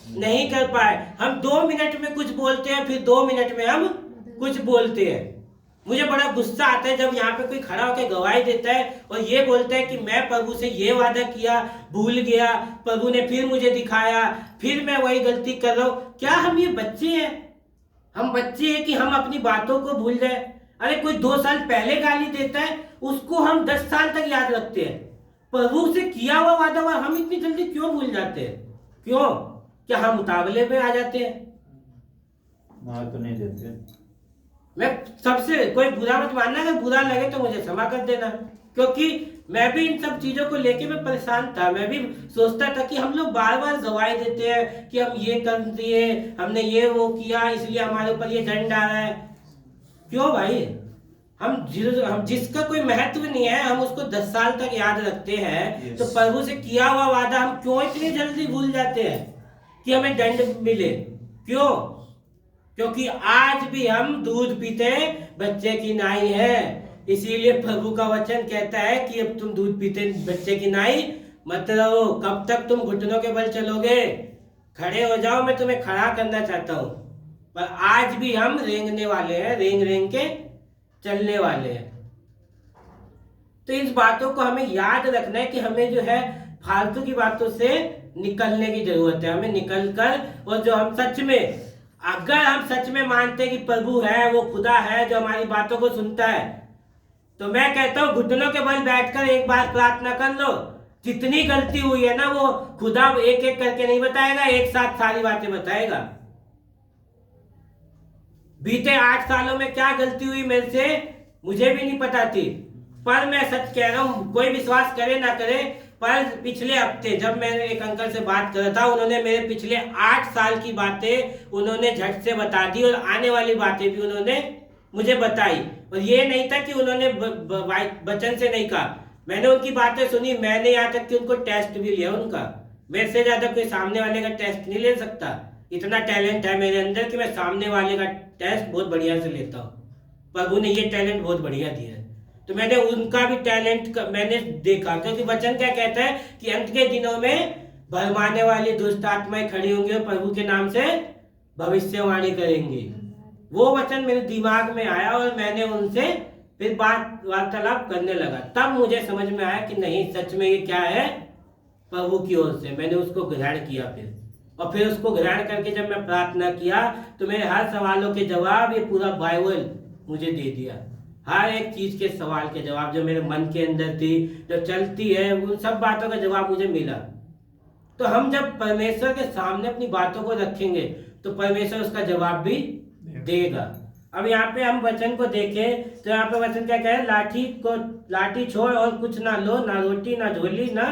Speaker 2: नहीं कर पाए। हम 2 मिनट में कुछ बोलते हैं, फिर 2 मिनट में हम कुछ बोलते हैं। मुझे बड़ा गुस्सा आता है जब यहाँ पे कोई खड़ा होकर गवाही देता है और ये बोलता है कि मैं प्रभु से ये वादा किया, भूल गया, प्रभु ने फिर मुझे दिखाया, फिर मैं वही गलती कर रहा हूँ। क्या हम ये बच्चे हैं? हम बच्चे हैं कि हम अपनी बातों को भूल जाए? अरे कोई 2 साल पहले गाली देता है उसको हम 10 साल तक याद रखते हैं। प्रभु से किया हुआ वादा हम इतनी जल्दी क्यों भूल जाते हैं? क्यों? क्या हम मुकाबले में आ जाते हैं?
Speaker 1: तो नहीं देते।
Speaker 2: मैं सबसे, कोई बुरा मत मानना, अगर बुरा लगे तो मुझे क्षमा कर देना, क्योंकि मैं भी इन सब चीजों को लेके मैं परेशान था। मैं भी सोचता था कि हम लोग बार बार गवाही देते हैं कि हम ये कर दिए, हमने ये वो किया, इसलिए हमारे ऊपर ये दंड आ रहा है। क्यों भाई? हम जिसका कोई महत्व नहीं है हम उसको 10 साल तक याद रखते हैं। तो प्रभु से किया हुआ वादा हम क्यों इतनी जल्दी भूल जाते हैं कि हमें दंड मिले? क्यों? क्योंकि आज भी हम दूध पीते बच्चे की नाई है। इसीलिए प्रभु का वचन कहता है कि अब तुम दूध पीते बच्चे की नाई मत रहो। कब तक तुम घुटनों के बल चलोगे? खड़े हो जाओ, मैं तुम्हें खड़ा करना चाहता हूँ। पर आज भी हम रेंगने वाले हैं, रेंग रेंग के चलने वाले हैं। तो इस बातों को हमें याद रखना है कि हमें जो है फालतू की बातों से निकलने की जरूरत है। हमें निकलकर, और जो हम सच में, अगर हम सच में मानते हैं कि प्रभु है, वो खुदा है जो हमारी बातों को सुनता है, तो मैं कहता हूँ घुटनों के बल बैठकर एक बार प्रार्थना कर लो। जितनी गलती हुई है ना, वो खुदा एक एक करके नहीं बताएगा, एक साथ सारी बातें बताएगा। बीते 8 सालों में क्या गलती हुई मेरे से, मुझे भी नहीं पता थी। पर मैं सच कह रहा हूँ, कोई विश्वास करे ना करे, पर पिछले हफ्ते जब मैंने एक अंकल से बात करा था, उन्होंने मेरे पिछले 8 साल की बातें उन्होंने झट से बता दी, और आने वाली बातें भी उन्होंने मुझे बताई। और ये नहीं था कि उन्होंने वचन से नहीं कहा, मैंने उनकी बातें सुनी। मैंने यहाँ तक कि उनको टेस्ट भी लिया उनका। मेरे से ज्यादा कोई सामने वाले का टेस्ट नहीं ले सकता। इतना टैलेंट है मेरे अंदर कि मैं सामने वाले का टेस्ट बहुत बढ़िया से लेता हूँ। प्रभु ने ये टैलेंट बहुत बढ़िया दिया है, तो मैंने उनका भी टैलेंट मैंने देखा। क्योंकि वचन क्या कहता है कि अंत के दिनों में भरमाने वाली दुष्ट आत्माएं खड़ी होंगी और प्रभु के नाम से भविष्यवाणी करेंगी। वो वचन मेरे दिमाग में आया और मैंने उनसे फिर बात वार्तालाप करने लगा। तब मुझे समझ में आया कि नहीं, सच में ये क्या है, प्रभु की ओर से। मैंने उसको ग्रहण किया और फिर उसको ग्रहण करके जब मैं प्रार्थना किया, तो मेरे हर सवालों के जवाब ये पूरा बाइबल मुझे दे दिया। हर एक चीज के सवाल के जवाब जो मेरे मन के अंदर थी, जो चलती है, उन सब बातों का जवाब मुझे मिला। तो हम जब परमेश्वर के सामने अपनी बातों को रखेंगे तो परमेश्वर उसका जवाब भी देगा। अब यहाँ पे हम वचन को देखें तो यहाँ पे वचन क्या कहे, लाठी छोड़ और कुछ ना लो, ना रोटी, ना झोली, ना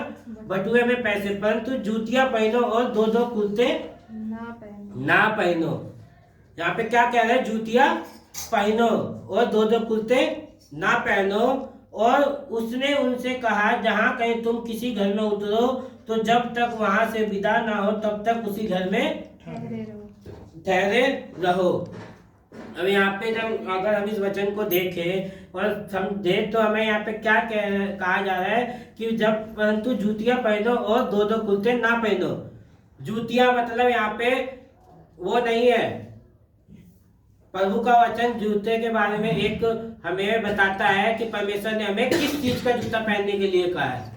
Speaker 2: बटुए में पैसे, परंतु जूतियां पहनो और 2-2 कुर्ते ना पहनो। यहाँ पे क्या कह रहा है, जूतियां पहनो और 2-2 कुर्ते ना पहनो। और उसने उनसे कहा, जहाँ कहीं तुम किसी घर में उतरो तो जब तक वहां से विदा ना हो तब तक उसी घर में ठहरे रहो। अब यहाँ पे जब अगर हम इस वचन को देखें और समझे तो हमें यहाँ पे क्या कहा जा रहा है कि जब, परंतु जूतियां पहनो और 2-2 कुर्ते ना पहनो। जूतियां मतलब यहाँ पे वो नहीं है। प्रभु का वचन जूते के बारे में एक हमें बताता है कि परमेश्वर ने हमें किस चीज का जूता पहनने के लिए कहा है,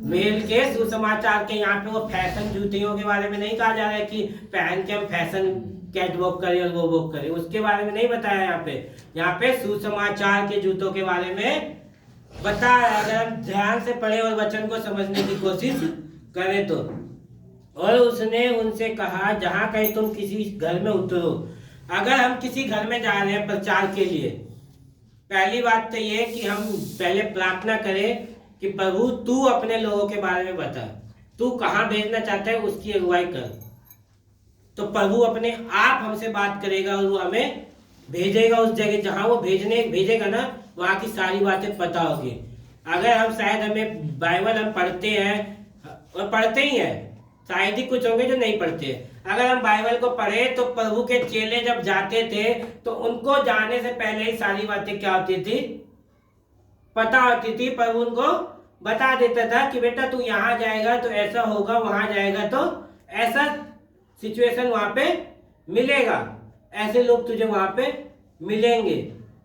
Speaker 2: मेल के सुसमाचार के। यहाँ पे वो फैशन जूतियों के बारे में नहीं कहा जा रहा है कि पहन के हम फैशन कैट वॉक करें और वो वॉक करें, उसके बारे में नहीं बताया। यहाँ पे सुसमाचार के जूतों के बारे में बताया। अगर हम ध्यान से पढ़े और वचन को समझने की कोशिश करें तो। और उसने उनसे कहा, जहां कहीं तुम किसी घर में उतरो। अगर हम किसी घर में जा रहे हैं प्रचार के लिए, पहली बात तो ये कि हम पहले प्रार्थना करें कि प्रभु तू अपने लोगों के बारे में बता, तू कहाँ भेजना चाहता है उसकी अगुवाई कर। तो प्रभु अपने आप हमसे बात करेगा और वो हमें भेजेगा उस जगह जहां वो भेजेगा ना, वहां की सारी बातें पता होगी। अगर हम शायद हमें बाइबल हम पढ़ते हैं और पढ़ते ही हैं, शायद ही कुछ होंगे जो नहीं पढ़ते। अगर हम बाइबल को पढ़े तो प्रभु के चेले जब जाते थे तो उनको जाने से पहले ही सारी बातें क्या होती थी, पता होती थी। प्रभु उनको बता देता था कि बेटा तू यहाँ जाएगा तो ऐसा होगा, वहां जाएगा तो ऐसा सिचुएशन वहां पे मिलेगा, ऐसे लोग तुझे वहां पे मिलेंगे।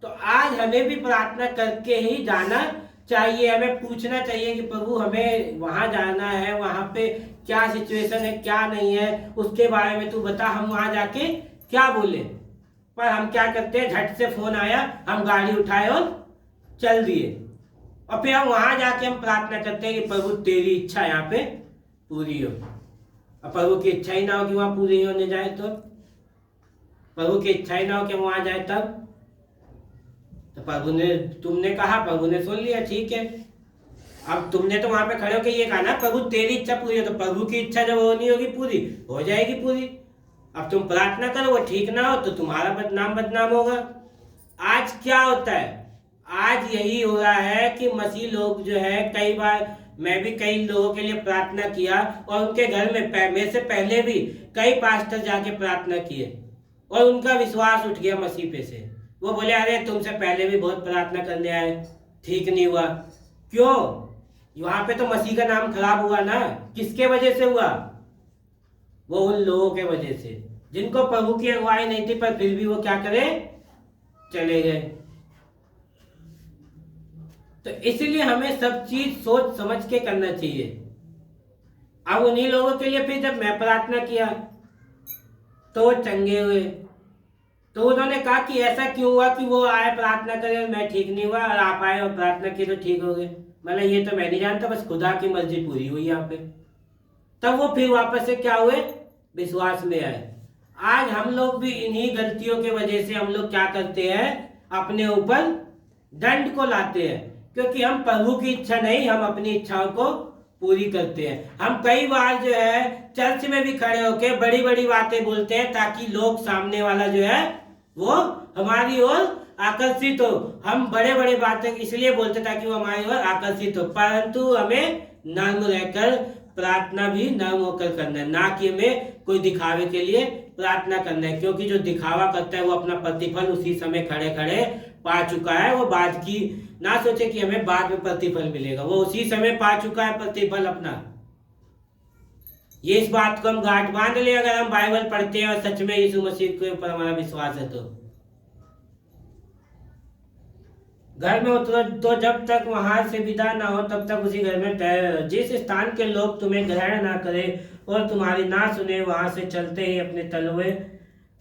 Speaker 2: तो आज हमें भी प्रार्थना करके ही जाना चाहिए। हमें पूछना चाहिए कि प्रभु हमें वहां जाना है, वहां पे क्या सिचुएशन है, क्या नहीं है, उसके बारे में तू बता, हम वहां जाके क्या बोले। पर हम क्या करते हैं, झट से फोन आया, हम गाड़ी उठाए और चल दिए, और फिर हम वहां जाके हम प्रार्थना करते हैं कि प्रभु तेरी इच्छा यहाँ पे पूरी हो। अब प्रभु की इच्छा ही ना हो कि वहां पूरी होने जाए, तो प्रभु की इच्छा ही ना हो कि वहां जाए तब। तो प्रभु ने, तुमने कहा, प्रभु ने सुन लिया, ठीक है। अब तुमने तो वहां पे खड़े होकर ये कहा ना, प्रभु तेरी इच्छा पूरी हो। तो प्रभु की इच्छा जब होनी होगी पूरी, हो जाएगी पूरी। अब तुम प्रार्थना करो, वो ठीक ना हो तो तुम्हारा बदनाम होगा। आज क्या होता है, आज यही हो रहा है कि मसीह लोग जो है, कई बार मैं भी कई लोगों के लिए प्रार्थना किया और उनके घर में मेरे से पहले भी कई पास्टर जाके प्रार्थना किए और उनका विश्वास उठ गया मसीह पे से। वो बोले अरे तुमसे पहले भी बहुत प्रार्थना करने आए, ठीक नहीं हुआ। क्यों? वहां पे तो मसीह का नाम खराब हुआ ना। किसके वजह से हुआ? वो उन लोगों के वजह से जिनको प्रभु की अगुवाई नहीं थी, पर फिर भी वो क्या करे, चले गए। तो इसलिए हमें सब चीज सोच समझ के करना चाहिए। अब उन्हीं लोगों के लिए फिर जब मैं प्रार्थना किया तो वो चंगे हुए, तो उन्होंने कहा कि ऐसा क्यों हुआ कि वो आए प्रार्थना करे और मैं ठीक नहीं हुआ, और आप आए और प्रार्थना की तो ठीक हो गए। मतलब ये तो मैं नहीं जानता, बस खुदा की मर्जी पूरी हुई यहाँ पे। तब वो फिर वापस से क्या हुए, विश्वास में आए। आज हम लोग भी इन्हीं गलतियों के वजह से हम लोग क्या करते हैं, अपने ऊपर दंड को लाते हैं, क्योंकि हम प्रभु की इच्छा नहीं, हम अपनी इच्छाओं को पूरी करते हैं। हम कई बार जो है चर्च में भी खड़े होके बड़ी बड़ी बातें बोलते हैं ताकि लोग सामने वाला जो है वो हमारी ओर आकर्षित हो। हम बड़े बड़े बातें इसलिए बोलते ताकि वो हमारी ओर आकर्षित हो, परंतु हमें नर्म रहकर प्रार्थना भी नर्म होकर करना है, ना कि हमें कोई दिखावे के लिए प्रार्थना करना है। क्योंकि जो दिखावा करता है वो अपना प्रतिफल उसी समय खड़े खड़े पा चुका है। वो बाद की ना सोचे कि हमें बाद में प्रतिफल मिलेगा, वो उसी समय पा चुका है प्रतिफल अपना। ये इस बात को हम गांठ बांध ले, अगर हम बाइबल पढ़ते हैं और सच में यीशु मसीह के ऊपर हमारा विश्वास है। तो घर में उतरो तो जब तक वहां से विदा ना हो तब तक उसी घर में ठहरे रहो। जिस स्थान के लोग तुम्हें ग्रहण ना करे और तुम्हारी ना सुने, वहां से चलते ही अपने तलवे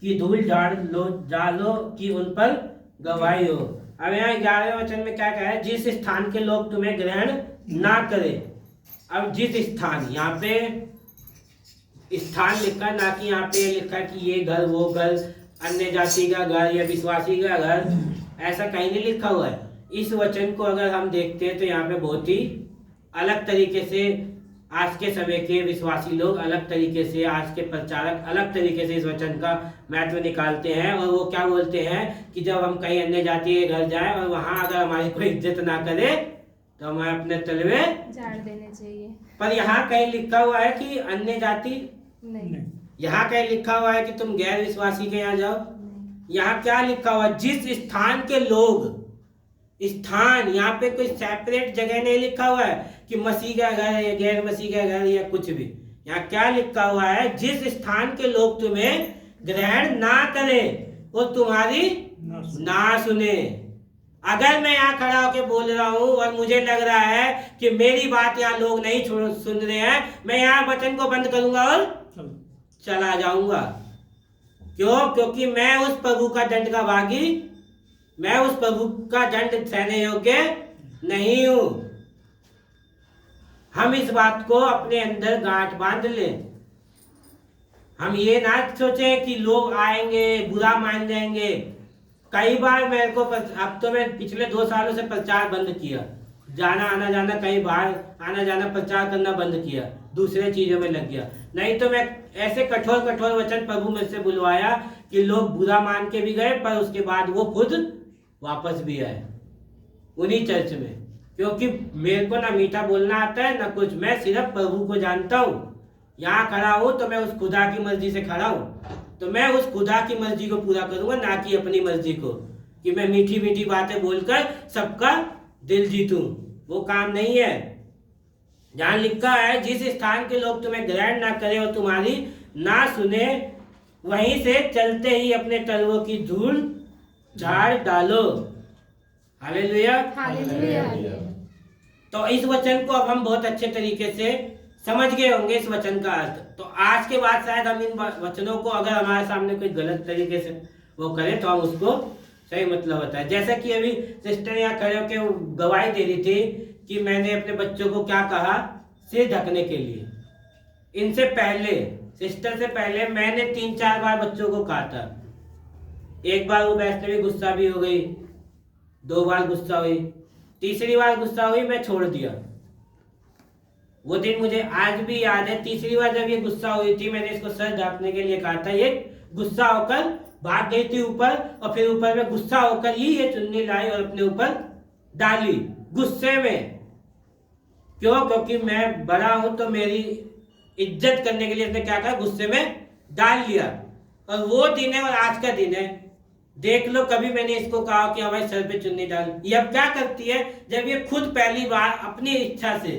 Speaker 2: की धूल झाड़ लो, डालो कि उन पर गवाही हो। अब यहाँ 11वें वचन में क्या कहा है, जिस स्थान के लोग तुम्हें ग्रहण ना करे। अब जिस स्थान, यहाँ पे स्थान लिखा, ना कि यहाँ पे लिखा कि ये घर वो घर, अन्य जाति का घर या विश्वासी का घर, ऐसा कहीं नहीं लिखा हुआ है। इस वचन को अगर हम देखते हैं तो यहाँ पे बहुत ही अलग तरीके से आज के समय के विश्वासी लोग, अलग तरीके से आज के प्रचारक अलग तरीके से इस वचन का महत्व निकालते हैं। और वो क्या बोलते हैं कि जब हम कहीं अन्य जाति के घर जाएं और वहां अगर हमारी कोई इज्जत ना करे तो हमें अपने तलवे
Speaker 3: झाड़ देने चाहिए।
Speaker 2: पर यहाँ कहीं लिखा हुआ है कि अन्य जाति
Speaker 3: नहीं,
Speaker 2: यहाँ कहीं लिखा हुआ है कि तुम गैर विश्वासी के यहाँ जाओ। यहाँ क्या लिखा हुआ, जिस स्थान के लोग, स्थान यहाँ पे कोई सेपरेट जगह नहीं लिखा हुआ है कि मसीह का घर है या गैर मसीह का घर या कुछ भी। यहाँ क्या लिखा हुआ है, जिस स्थान के लोग तुम्हें ग्रहण ना करें और तुम्हारी ना सुने। अगर मैं यहाँ खड़ा होकर बोल रहा हूँ और मुझे लग रहा है कि मेरी बात यहाँ लोग नहीं सुन रहे हैं, मैं यहाँ वचन को बंद करूंगा और चला जाऊंगा। क्यों? क्योंकि मैं उस प्रभु का दंड का भागी, मैं उस प्रभु का दंड सहने योग्य नहीं हूं। हम इस बात को अपने अंदर गांठ बांध लें। हम ये ना सोचें कि लोग आएंगे बुरा मान जाएंगे। कई बार मेरे को, अब तो मैं पिछले 2 सालों से प्रचार बंद किया, जाना आना जाना, कहीं बाहर आना जाना, प्रचार करना बंद किया, दूसरे चीजों में लग गया। नहीं तो मैं ऐसे कठोर कठोर वचन प्रभु मेरे से बुलवाया कि लोग बुरा मान के भी गए, पर उसके बाद वो खुद वापस भी आए उन्हीं चर्च में। क्योंकि मेरे को ना मीठा बोलना आता है ना कुछ, मैं सिर्फ प्रभु को जानता हूँ। यहाँ खड़ा हूँ तो मैं उस खुदा की मर्जी से खड़ा हूँ, तो मैं उस खुदा की मर्जी को पूरा करूंगा, ना कि अपनी मर्जी को, कि मैं मीठी मीठी बातें बोलकर सबका दिल जीतूं। वो काम नहीं है। जहाँ लिखा है जिस स्थान के लोग तुम्हें ग्रहण ना करें और तुम्हारी ना सुने, वहीं से चलते ही अपने तलवों की धूल झाड़ डालो। हालेलुया।
Speaker 3: हालेलुया।
Speaker 2: तो इस वचन को अब हम बहुत अच्छे तरीके से समझ गए होंगे, इस वचन का अर्थ। तो आज के बाद शायद हम इन वचनों को अगर हमारे सामने कोई गलत तरीके से वो करें तो हम उसको सही मतलब बताएं। जैसा कि अभी सिस्टर यहाँ खड़े होकर गवाही दे रही थी कि मैंने अपने बच्चों को क्या कहा, सिर ढकने के लिए। इनसे पहले, सिस्टर से पहले मैंने 3-4 बार बच्चों को कहा था। एक बार वो वैष्णवी गुस्सा भी हो गई, 2 बार गुस्सा हुई, तीसरी बार गुस्सा हुई, मैं छोड़ दिया। वो दिन मुझे आज भी याद है। तीसरी बार जब ये गुस्सा हुई थी, मैंने इसको सर ढांपने के लिए कहा था, ये गुस्सा होकर भाग गई थी ऊपर, और फिर ऊपर में गुस्सा होकर ही ये चुन्नी लाई और अपने ऊपर डाली गुस्से में। क्यों? क्योंकि मैं बड़ा हूं तो मेरी इज्जत करने के लिए इसने क्या कहा, गुस्से में डाल लिया। और वो दिन है और आज का दिन है। देख लो, कभी मैंने इसको कहा कि हमारे सर पे चुन्नी डाल, ये अब क्या करती है, जब ये खुद पहली बार अपनी इच्छा से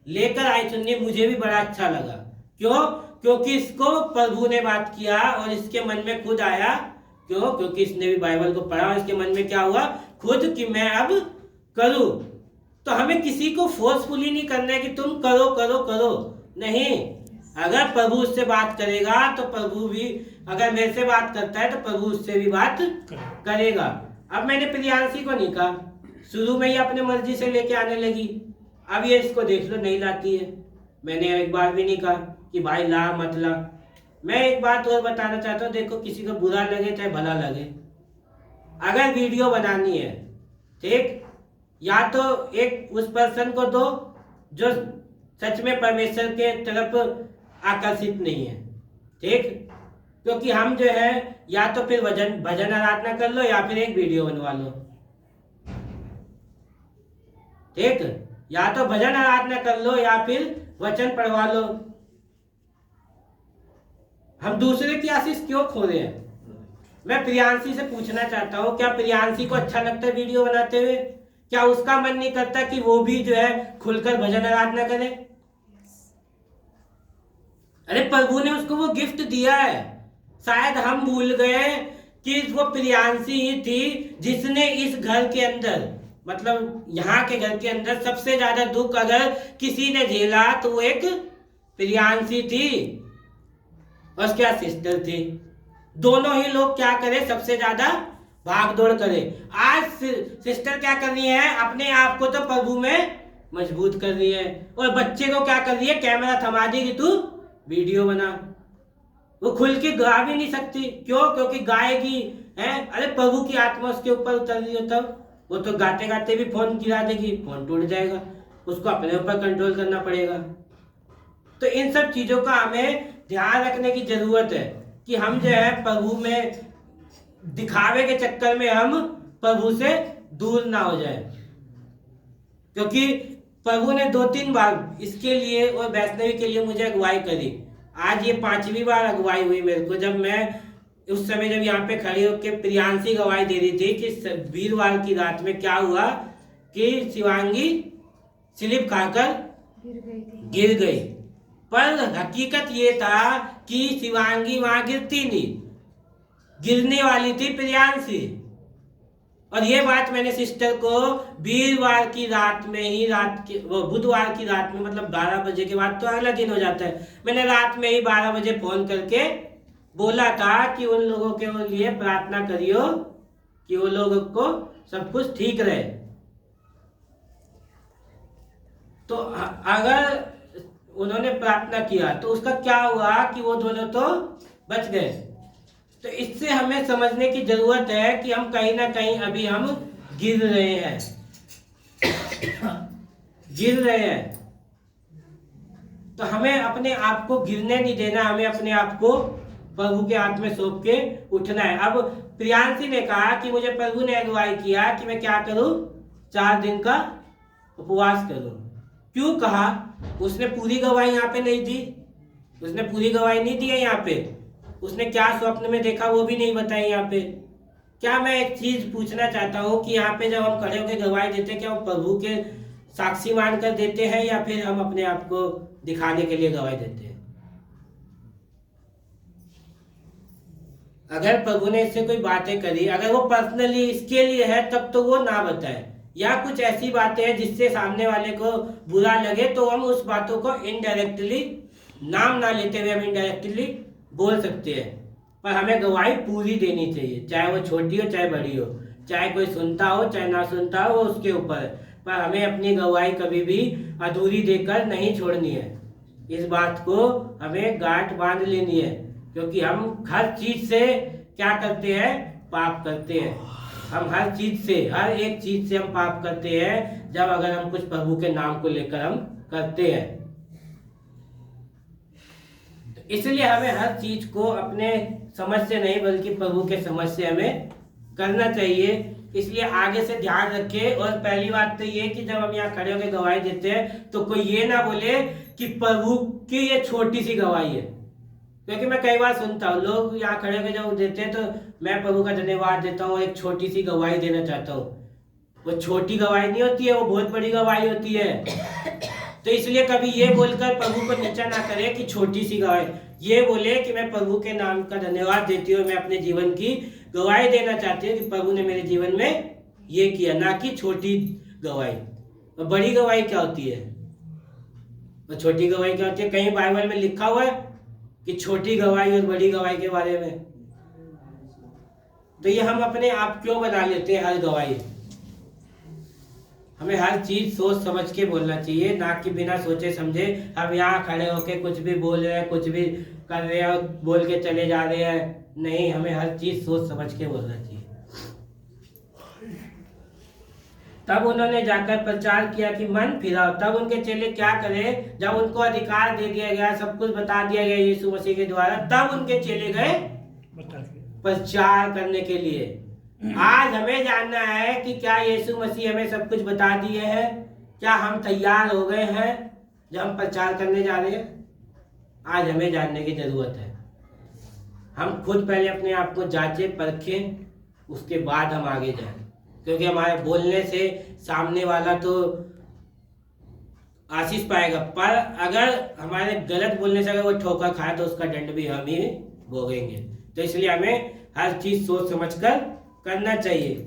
Speaker 2: लेकर आई चुन्नी, मुझे भी बड़ा अच्छा लगा। क्यों? क्योंकि इसको प्रभु ने बात किया और इसके मन में खुद आया। क्यों? क्योंकि इसने भी बाइबल को पढ़ा और इसके मन में क्या हुआ, खुद कि मैं अब करूं। तो हमें किसी को फोर्सफुली नहीं करना है कि तुम करो करो करो, नहीं। अगर प्रभु उससे बात करेगा तो प्रभु भी, अगर मेरे से बात करता है तो प्रभु उससे भी बात करेगा। अब मैंने प्रियांशी को नहीं कहा, शुरू में ही अपने मर्जी से लेके आने लगी, अब ये इसको देख लो नहीं लाती है। मैंने एक बार भी नहीं कहा कि भाई ला मत ला। मैं एक बात और बताना चाहता हूँ, देखो किसी को बुरा लगे चाहे भला लगे, अगर वीडियो बनानी है, ठीक, या तो एक उस पर्सन को दो जो सच में परमेश्वर के तरफ आकर्षित नहीं है, ठीक, क्योंकि हम जो है या तो फिर भजन आराधना कर लो या फिर एक वीडियो बनवा लो, ठीक, या तो भजन आराधना कर लो या फिर वचन पढ़वा लो। हम दूसरे की आशीष क्यों खो रहे हैं? मैं प्रियांशी से पूछना चाहता हूँ, क्या प्रियांशी को अच्छा लगता है वीडियो बनाते हुए? क्या उसका मन नहीं करता कि वो भी जो है खुलकर भजन आराधना करे? अरे प्रभु ने उसको वो गिफ्ट दिया है। शायद हम भूल गए कि वो प्रियांशी ही थी जिसने इस घर के अंदर, मतलब यहाँ के घर के अंदर सबसे ज्यादा दुख अगर किसी ने झेला तो वो एक प्रियांशी थी और क्या सिस्टर थी। दोनों ही लोग क्या करें, सबसे ज्यादा भाग दौड़ करे। आज सिस्टर क्या कर रही है, अपने आप को तो प्रभु में मजबूत कर रही है, और बच्चे को क्या कर रही है, कैमरा थमा दी कि तू वीडियो बना। वो खुल के गा भी नहीं सकती, क्यों? क्योंकि गाएगी है, अरे प्रभु की आत्मा उसके ऊपर उतर रही हो, तब वो तो गाते गाते भी फोन गिरा देगी, फोन टूट जाएगा, उसको अपने ऊपर कंट्रोल करना पड़ेगा। तो इन सब चीजों का हमें ध्यान रखने की जरूरत है कि हम जो है प्रभु में दिखावे के चक्कर में हम प्रभु से दूर ना हो जाए। क्योंकि प्रभु ने 2-3 बार इसके लिए और वैष्णवी के लिए मुझे अगुवाई करी। आज ये 5वीं बार अगुवाई हुई मेरे को, जब मैं उस समय जब यहाँ पे खड़ी होकर प्रियांशी गवाही दे रही थी कि वीरवार की रात में क्या हुआ कि शिवांगी स्लिप खाकर गिर गई। पर हकीकत ये था कि शिवांगी वहां गिरती नहीं, गिरने वाली थी प्रियांशी। और ये बात मैंने सिस्टर को वीरवार की रात में ही, बुधवार की रात में, मतलब 12 बजे के बाद तो अगला दिन हो जाता है, मैंने रात में ही 12 बजे फोन करके बोला था कि उन लोगों के लिए प्रार्थना करियो कि वो लोगों को सब कुछ ठीक रहे। तो अगर उन्होंने प्रार्थना किया तो उसका क्या हुआ कि वो दोनों तो बच गए। तो इससे हमें समझने की जरूरत है कि हम कहीं ना कहीं अभी हम गिर रहे हैं गिर रहे हैं। तो हमें अपने आप को गिरने नहीं देना, हमें अपने आप को प्रभु के हाथ में सौंप के उठना है। अब प्रियांशी ने कहा कि मुझे प्रभु ने अगुवाई किया कि मैं क्या करूं, 4 दिन का उपवास करूं। क्यों कहा? उसने पूरी गवाही यहाँ पे नहीं दी, उसने पूरी गवाही नहीं दी है यहाँ पे। उसने क्या स्वप्न में देखा वो भी नहीं बताया यहाँ पे। क्या मैं एक चीज पूछना चाहता हूँ कि यहाँ पे जब हम खड़े होकर गवाही देते हैं, क्या वो प्रभु के साक्षी मानकर देते हैं या फिर हम अपने आप को दिखाने के लिए गवाही देते हैं? अगर प्रभु ने इससे कोई बातें करी, अगर वो पर्सनली इसके लिए है, तब तो वो ना बताए, या कुछ ऐसी बातें हैं जिससे सामने वाले को बुरा लगे तो हम उस बातों को इनडायरेक्टली, नाम ना लेते हुए हम इनडायरेक्टली बोल सकते हैं। पर हमें गवाही पूरी देनी चाहिए, चाहे वो छोटी हो चाहे बड़ी हो, चाहे कोई सुनता हो चाहे ना सुनता हो, वो उसके ऊपर है। पर हमें अपनी गवाही कभी भी अधूरी देकर नहीं छोड़नी है। इस बात को हमें गांठ बांध लेनी है, क्योंकि हम हर चीज से क्या करते हैं, पाप करते हैं। हम हर चीज से, हर एक चीज से हम पाप करते हैं जब अगर हम कुछ प्रभु के नाम को लेकर हम करते हैं। तो इसलिए हमें हर चीज को अपने समझ से नहीं बल्कि प्रभु के समझ से हमें करना चाहिए। इसलिए आगे से ध्यान रखें। और पहली बात तो ये कि जब हम यहाँ खड़े होकर गवाही देते हैं तो कोई ये ना बोले कि प्रभु की ये छोटी सी गवाही है। क्योंकि मैं कई बार सुनता हूँ लोग यहाँ खड़े होकर जब देते हैं तो मैं प्रभु का धन्यवाद देता हूँ, एक छोटी सी गवाही देना चाहता हूँ। वो छोटी गवाही नहीं होती है, वो बहुत बड़ी गवाही होती है। तो इसलिए कभी ये बोलकर प्रभु को नीचा ना करे कि छोटी सी गवाही, ये बोले कि मैं प्रभु के नाम का धन्यवाद देती हूँ, मैं अपने जीवन की गवाही देना चाहती हूँ कि प्रभु ने मेरे जीवन में ये किया, ना कि छोटी गवाही। और बड़ी गवाही क्या होती है और छोटी गवाही क्या होती है? कहीं बाइबल में लिखा हुआ है कि छोटी गवाही और बड़ी गवाही के बारे में? तो ये हम अपने आप क्यों बना लेते हैं हर गवाही? हमें हर चीज सोच समझ के बोलना चाहिए, ना कि बिना सोचे समझे हम यहाँ खड़े होके कुछ भी बोल रहे हैं, कुछ भी कर रहे हैं और बोल के चले जा रहे हैं। नहीं, हमें हर चीज सोच समझ के बोलना चाहिए। तब उन्होंने जाकर प्रचार किया कि मन फिराओ। तब उनके चेले क्या करें? जब उनको अधिकार दे दिया गया, सब कुछ बता दिया गया यीशु मसीह के द्वारा, तब उनके चेले गए प्रचार करने के लिए। आज हमें जानना है कि क्या यीशु मसीह हमें सब कुछ बता दिए हैं? क्या हम तैयार हो गए हैं जब हम प्रचार करने जा रहे हैं? आज हमें जानने की जरूरत है। हम खुद पहले अपने आप को जांचें परखें, उसके बाद हम आगे जाएं, क्योंकि हमारे बोलने से सामने वाला तो आशीष पाएगा, पर अगर हमारे गलत बोलने से अगर वो ठोकर खाए तो उसका दंड भी हम ही भोगेंगे। तो इसलिए हमें हर चीज सोच समझकर करना चाहिए।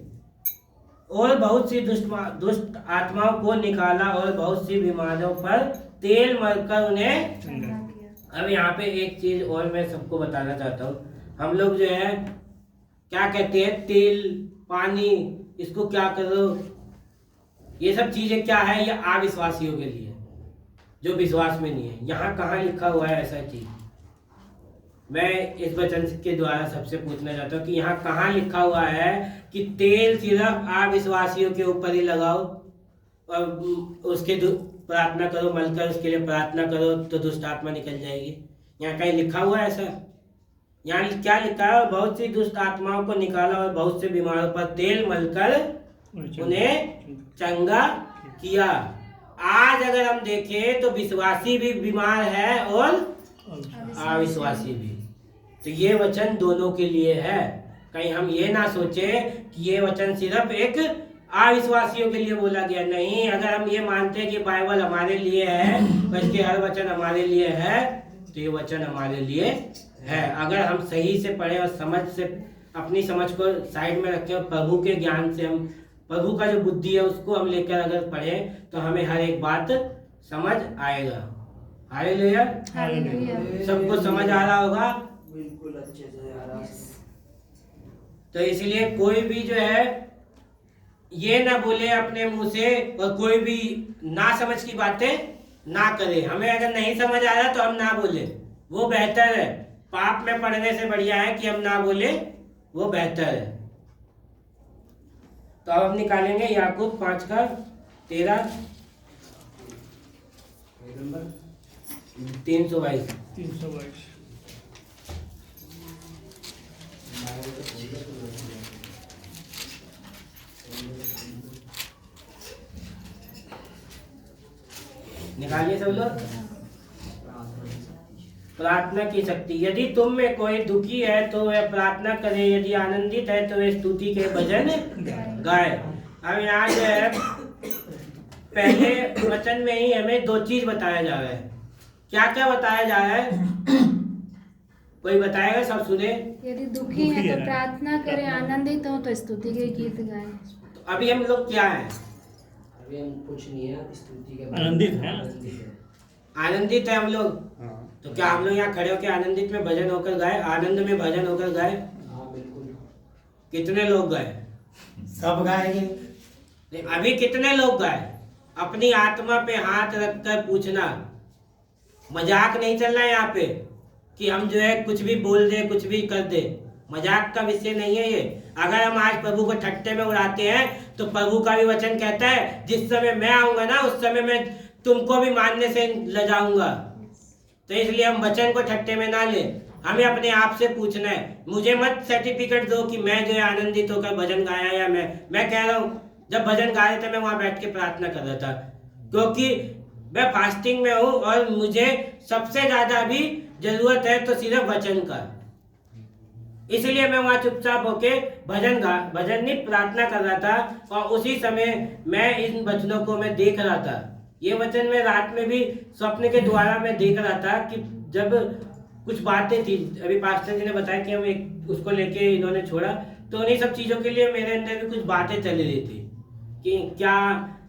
Speaker 2: और बहुत सी दुष्ट आत्माओं को निकाला और बहुत सी बीमारियों पर तेल मलकर उन्हें। अब यहाँ पे एक चीज और मैं सबको बताना चाहता हूँ। हम लोग जो है क्या कहते हैं, तेल, पानी, इसको क्या करो, ये सब चीजें क्या है? ये अविश्वासियों के लिए, जो विश्वास में नहीं है। यहाँ कहाँ लिखा हुआ है ऐसा चीज? मैं इस वचन के द्वारा सबसे पूछना चाहता हूँ कि यहाँ कहाँ लिखा हुआ है कि तेल सिर्फ अविश्वासियों के ऊपर ही लगाओ और उसके प्रार्थना करो, मलकर उसके लिए प्रार्थना करो तो दुष्ट आत्मा निकल जाएगी? यहाँ कहीं लिखा हुआ है ऐसा? यहाँ क्या लिखा है? बहुत सी दुष्ट आत्माओं को निकाला और बहुत से बीमारों पर तेल मलकर उन्हें चंगा किया। आज अगर हम देखें तो विश्वासी भी बीमार है और अविश्वासी भी। तो ये वचन दोनों के लिए है। कहीं हम ये ना सोचे कि ये वचन सिर्फ एक अविश्वासियों के लिए बोला गया। नहीं, अगर हम ये मानते हैं कि बाइबल हमारे लिए है, बल्कि हर वचन हमारे लिए है, तो ये वचन हमारे लिए है। अगर हम सही से पढ़े और समझ से अपनी समझ को साइड में रखें और प्रभु के ज्ञान से हम, प्रभु का जो बुद्धि है उसको हम लेकर अगर पढ़ें, तो हमें हर एक बात समझ आएगा। हालेलुया। सबको समझ आ रहा होगा?
Speaker 4: बिल्कुल अच्छे से आ रहा है।
Speaker 2: तो इसलिए कोई भी जो है ये ना बोले अपने मुंह से और कोई भी ना समझ की बातें ना करे। हमें अगर नहीं समझ आ रहा तो हम ना बोले, वो बेहतर है। पाप में पढ़ने से बढ़िया है कि हम ना बोले, वो बेहतर है। तो अब हम निकालेंगे याकूब 5:13 322। निकालिए सब लोग। प्रार्थना की शक्ति। यदि तुम में कोई दुखी है तो वह प्रार्थना करे, यदि आनंदित है तो वह स्तुति के भजन गाए। अब यहाँ जो है पहले वचन में ही हमें दो चीज बताया जा रहा है। क्या क्या बताया जा रहा है? कोई बताएगा? सब सुने।
Speaker 3: यदि दुखी है तो प्रार्थना करें, आनंदित हो तो स्तुति के गीत गाएं।
Speaker 2: तो अभी हम लोग क्या है?
Speaker 4: अभी हम कुछ नहीं है, स्तुति के
Speaker 5: आनंदित है।
Speaker 2: आनंदित है हम लोग। तो क्या हम लोग यहाँ खड़े होकर आनंदित में भजन होकर गाए, आनंद में भजन होकर गाए?
Speaker 4: हाँ बिल्कुल।
Speaker 2: कितने लोग गाए?
Speaker 1: सब गाएंगे।
Speaker 2: अभी कितने लोग गाए? अपनी आत्मा पे हाथ रखकर पूछना। मजाक नहीं चल रहा है यहाँ पे कि हम जो है कुछ भी बोल दे, कुछ भी कर दे। मजाक का विषय नहीं है ये। अगर हम आज प्रभु को ठट्टे में उड़ाते हैं तो प्रभु का भी वचन कहता है जिस समय मैं आऊंगा ना, उस समय मैं तुमको भी मानने से लजाऊंगा। तो इसलिए हम वचन को ठट्टे में ना ले, हमें अपने आप से पूछना है। मुझे मत सर्टिफिकेट दो कि मैं जो है आनंदित होकर भजन गाया, या मैं कह रहा हूँ जब भजन गा रहे थे मैं वहां बैठ के प्रार्थना कर रहा था, क्योंकि मैं फास्टिंग में हूँ और मुझे सबसे ज्यादा अभी जरूरत है तो सिर्फ वचन का। इसलिए मैं वहां चुपचाप होके भजन नहीं प्रार्थना कर रहा था। और उसी समय मैं इन वचनों को मैं देख रहा था। ये वचन मैं रात में भी स्वप्न के द्वारा मैं देख रहा था कि जब कुछ बातें थी, अभी पास्टर जी ने बताया कि हम एक उसको लेके इन्होंने छोड़ा, तो उन्हीं सब चीजों के लिए मेरे अंदर भी कुछ बातें चल रही थी कि क्या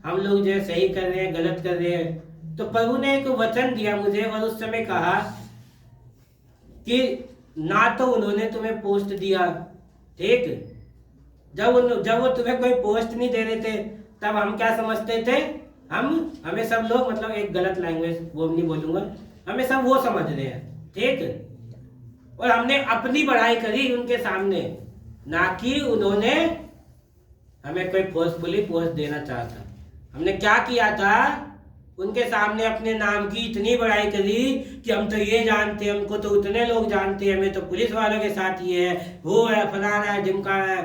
Speaker 2: हम लोग जो है सही कर रहे हैं गलत कर रहे हैं। तो प्रभु ने एक वचन दिया मुझे और उस समय कहा कि ना तो उन्होंने तुम्हें पोस्ट दिया, ठीक, जब वो तुम्हें कोई पोस्ट नहीं दे रहे थे तब हम क्या समझते थे, हमें सब लोग, मतलब एक गलत लैंग्वेज वो नहीं बोलूंगा, हमें सब वो समझ रहे हैं, ठीक। और हमने अपनी बढ़ाई करी उनके सामने, ना कि उन्होंने हमें कोई फोर्सफुली पोस्ट देना चाहता। हमने क्या किया था, उनके सामने अपने नाम की इतनी बढ़ाई करी कि हम तो ये जानते हैं, हमको तो उतने लोग जानते हैं, हमें तो पुलिस वालों के साथ ये है, वो है, फलाना है, ढिमकाना है।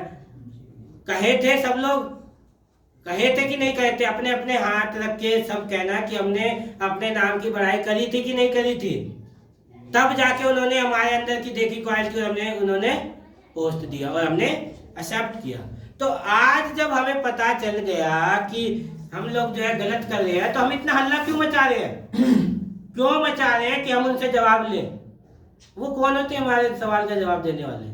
Speaker 2: कहे थे सब लोग, कहे थे कि नहीं कहे थे, अपने अपने हाथ रख के सब कहना कि हमने अपने नाम की बढ़ाई करी थी कि नहीं करी थी। तब जाके उन्होंने हमारे अंदर की देखी क्वालिटी, उन्होंने पोस्ट दिया और हमने एक्सेप्ट किया। तो आज जब हमें पता चल गया कि हम लोग जो है गलत कर रहे हैं, तो हम इतना हल्ला क्यों मचा रहे हैं? क्यों मचा रहे हैं कि हम उनसे जवाब लें? वो कौन होते हैं हमारे सवाल का जवाब देने वाले?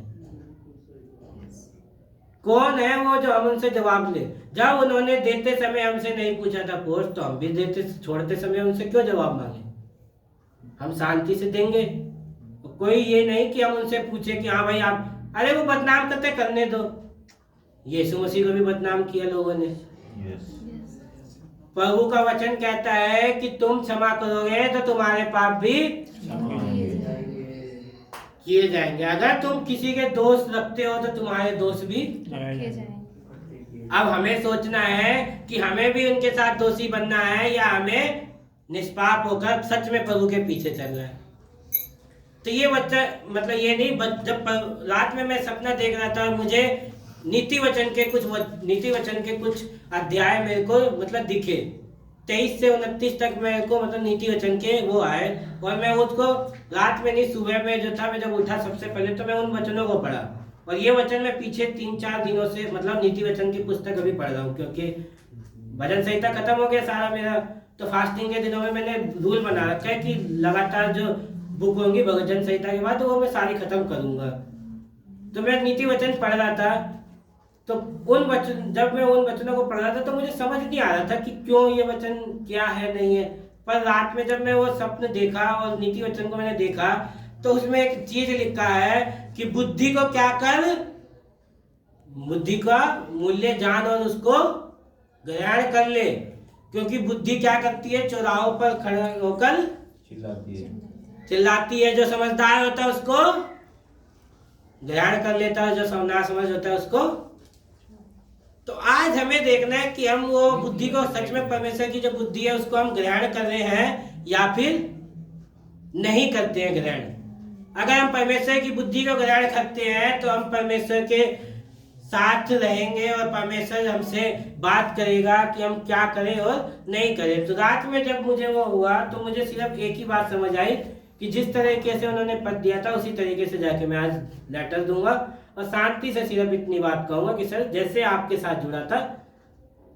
Speaker 2: कौन है वो जो हम उनसे जवाब ले? जब उन्होंने देते समय हमसे नहीं पूछा था पोस्ट, तो हम भी देते छोड़ते समय उनसे क्यों जवाब मांगे? हम शांति से देंगे। कोई ये नहीं कि हम उनसे पूछे कि हाँ भाई आप, अरे वो बदनाम करते करने दो। यीशु मसीह को भी बदनाम किया लोगों ने। प्रभु का वचन कहता है कि तुम क्षमा करोगे तो तुम्हारे पाप भी किए जाएंगे। अगर तुम किसी के दोष रखते हो तो तुम्हारे दोष भी
Speaker 3: किए जाएंगे।
Speaker 2: अब हमें सोचना है कि हमें भी उनके साथ दोषी बनना है या हमें निष्पाप होकर सच में प्रभु के पीछे चलना है। तो ये बच्चा, मतलब ये नहीं, जब रात में मैं सपना देख रहा था, मुझे नीति वचन के कुछ अध्याय मेरे को मतलब दिखे, 23 से 29 तक मेरे को मतलब नीति वचन के वो आए, और मैं उसको रात में नहीं, सुबह में जो था, मैं जब उठा सबसे पहले तो मैं उन वचनों को पढ़ा। और ये वचन मैं पीछे 3-4 दिनों से मतलब नीति वचन की पुस्तक अभी पढ़ रहा हूँ, क्योंकि भजन संहिता खत्म हो गया सारा मेरा। तो फास्टिंग के दिनों में मैंने रूल बना रखा है कि लगातार जो बुक होंगी भजन संहिता के बाद, वो मैं सारी खत्म करूंगा। तो मैं नीति वचन पढ़ रहा था, तो जब मैं उन वचनों को पढ़ रहा था तो मुझे समझ नहीं आ रहा था कि क्यों ये वचन क्या है नहीं है। पर रात में जब मैं वो स्वप्न देखा और नीति वचन को मैंने देखा, तो उसमें एक चीज लिखा है कि बुद्धि को क्या कर, बुद्धि का मूल्य जान और उसको ग्रहण कर ले, क्योंकि बुद्धि क्या करती है, चौराहों पर खड़ा होकर चिल्लाती है। जो समझदार होता है उसको ग्रहण कर लेता है, जो ना समझ होता है उसको। तो आज हमें देखना है कि हम वो बुद्धि को, सच में परमेश्वर की जो बुद्धि है उसको हम ग्रहण कर रहे हैं या फिर नहीं करते हैं ग्रहण। अगर हम परमेश्वर की बुद्धि को ग्रहण करते हैं तो हम परमेश्वर के साथ रहेंगे और परमेश्वर हमसे बात करेगा कि हम क्या करें और नहीं करें। तो रात में जब मुझे वो हुआ तो मुझे सिर्फ एक ही बात समझ आई कि जिस तरीके से उन्होंने पद दिया था उसी तरीके से जाके मैं आज लेटर दूंगा, और शांति से सिर्फ इतनी बात कहूंगा कि सर जैसे आपके साथ जुड़ा था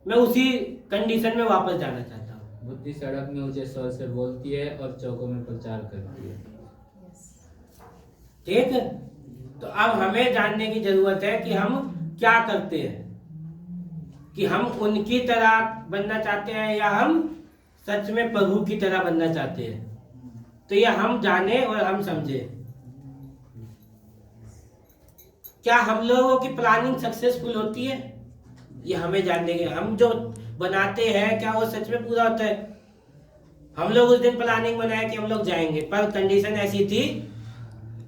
Speaker 2: मैं उसी कंडीशन में वापस जाना चाहता हूँ।
Speaker 1: बुद्धि सड़क में ऊंचे स्वर से बोलती है और चौकों में प्रचार करती है।
Speaker 2: ठीक है, तो अब हमें जानने की जरूरत है कि हम क्या करते हैं, कि हम उनकी तरह बनना चाहते हैं या हम सच में प्रभु की तरह बनना चाहते हैं। तो ये हम जाने और हम समझे। क्या हम लोगों की प्लानिंग सक्सेसफुल होती है, ये हमें जानने के। हम जो बनाते हैं क्या वो सच में पूरा होता है? हम लोग उस दिन प्लानिंग बनाए कि हम लोग जाएंगे, पर कंडीशन ऐसी थी,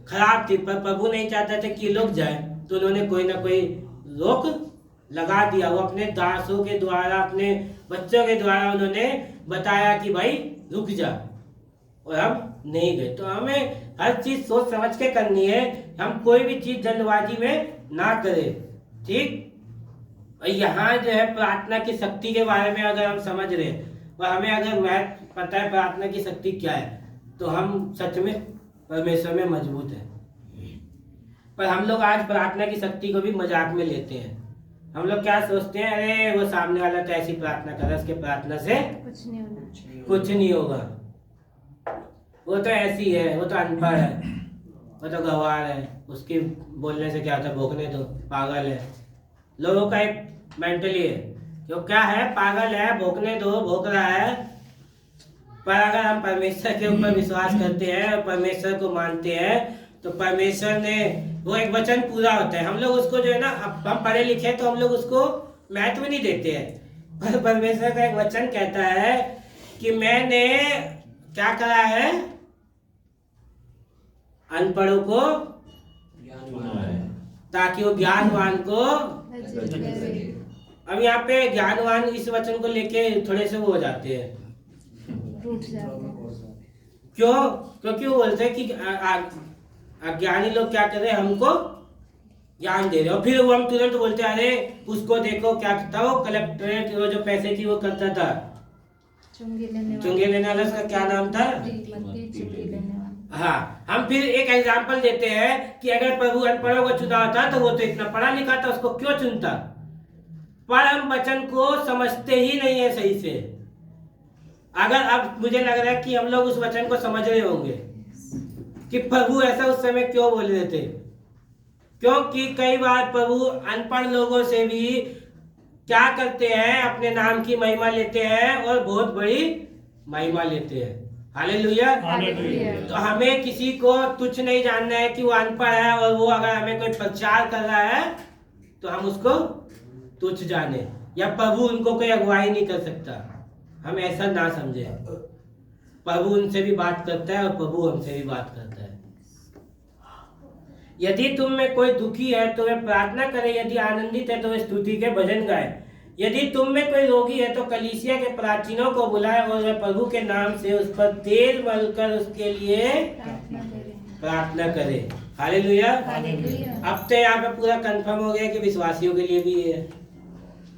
Speaker 2: खराब थी, पर प्रभु नहीं चाहता था कि लोग जाए, तो उन्होंने कोई ना कोई रोक लगा दिया। वो अपने दासों के द्वारा, अपने बच्चों के द्वारा उन्होंने बताया कि भाई रुक जा, और हम नहीं गए। तो हमें हर चीज सोच समझ के करनी है, हम कोई भी चीज जल्दबाजी में ना करें, ठीक। और यहाँ जो है प्रार्थना की शक्ति के बारे में अगर हम समझ रहे हैं और हमें अगर पता है प्रार्थना की शक्ति क्या है, तो हम सच में परमेश्वर में मजबूत है। पर हम लोग आज प्रार्थना की शक्ति को भी मजाक में लेते हैं। हम लोग क्या सोचते हैं, अरे वो सामने वाला तो ऐसी प्रार्थना कर रहा है, उसके प्रार्थना से कुछ नहीं होगा, वो तो ऐसी है, वो तो अनपढ़ है, वो तो गंवार है, उसकी बोलने से क्या होता है, भोंकने दो, पागल है। लोगों का एक मेंटली है। जो क्या है, पागल है, भोंकने दो, भोंक रहा है। पर अगर हम परमेश्वर के ऊपर विश्वास करते हैं और परमेश्वर को मानते हैं तो परमेश्वर ने वो एक वचन पूरा होता है। हम लोग उसको जो है ना, अब हम पढ़े लिखे हैं तो हम लोग उसको महत्व नहीं देते हैं, पर परमेश्वर का एक वचन कहता है कि मैंने क्या करा है, अनपढ़ों को ताकि वो ज्ञानवान को। अब यहाँ पे ज्ञानवान इस वचन को लेके थोड़े से वो हो जाते हैं,
Speaker 3: टूट जाते हैं।
Speaker 2: क्यों? क्योंकि वो बोलते हैं कि अज्ञानी लोग क्या कर रहे हैं, हमको ज्ञान दे रहे हो। फिर वो हम तुरंत बोलते हैं अरे उसको देखो क्या करता, वो कलेक्टरेट वो जो पैसे की वो करता था, चुंगी लेने वाला, उसका क्या नाम था? हाँ, हम फिर एक एग्जाम्पल देते हैं कि अगर प्रभु अनपढ़ों को चुना होता तो वो तो इतना पढ़ा लिखा था, उसको क्यों चुनता? पर हम वचन को समझते ही नहीं है सही से। अगर अब मुझे लग रहा है कि हम लोग उस वचन को समझ रहे होंगे कि प्रभु ऐसा उस समय क्यों बोल रहे थे, क्योंकि कई बार प्रभु अनपढ़ लोगों से भी क्या करते हैं, अपने नाम की महिमा लेते हैं और बहुत बड़ी महिमा लेते हैं। हालेलुया। तो हमें किसी को तुच्छ नहीं जानना है कि वो अनपढ़ है और वो अगर हमें कोई प्रचार कर रहा है तो हम उसको तुच्छ जाने, या प्रभु उनको कोई अगुवाई नहीं कर सकता, हम ऐसा ना समझे। प्रभु उनसे भी बात करता है और प्रभु हमसे भी बात करता है। यदि तुम में कोई दुखी है तो वे प्रार्थना करे, यदि आनंदित है तो वे स्तुति के भजन गाए। यदि तुम में कोई रोगी है तो कलीसिया के प्राचीनों को बुलाए और वे प्रभु के नाम से उस पर तेल मलकर उसके लिए प्रार्थना करे। हालेलुया। अब तो यहाँ पे पूरा कंफर्म हो गया कि विश्वासियों के लिए भी है।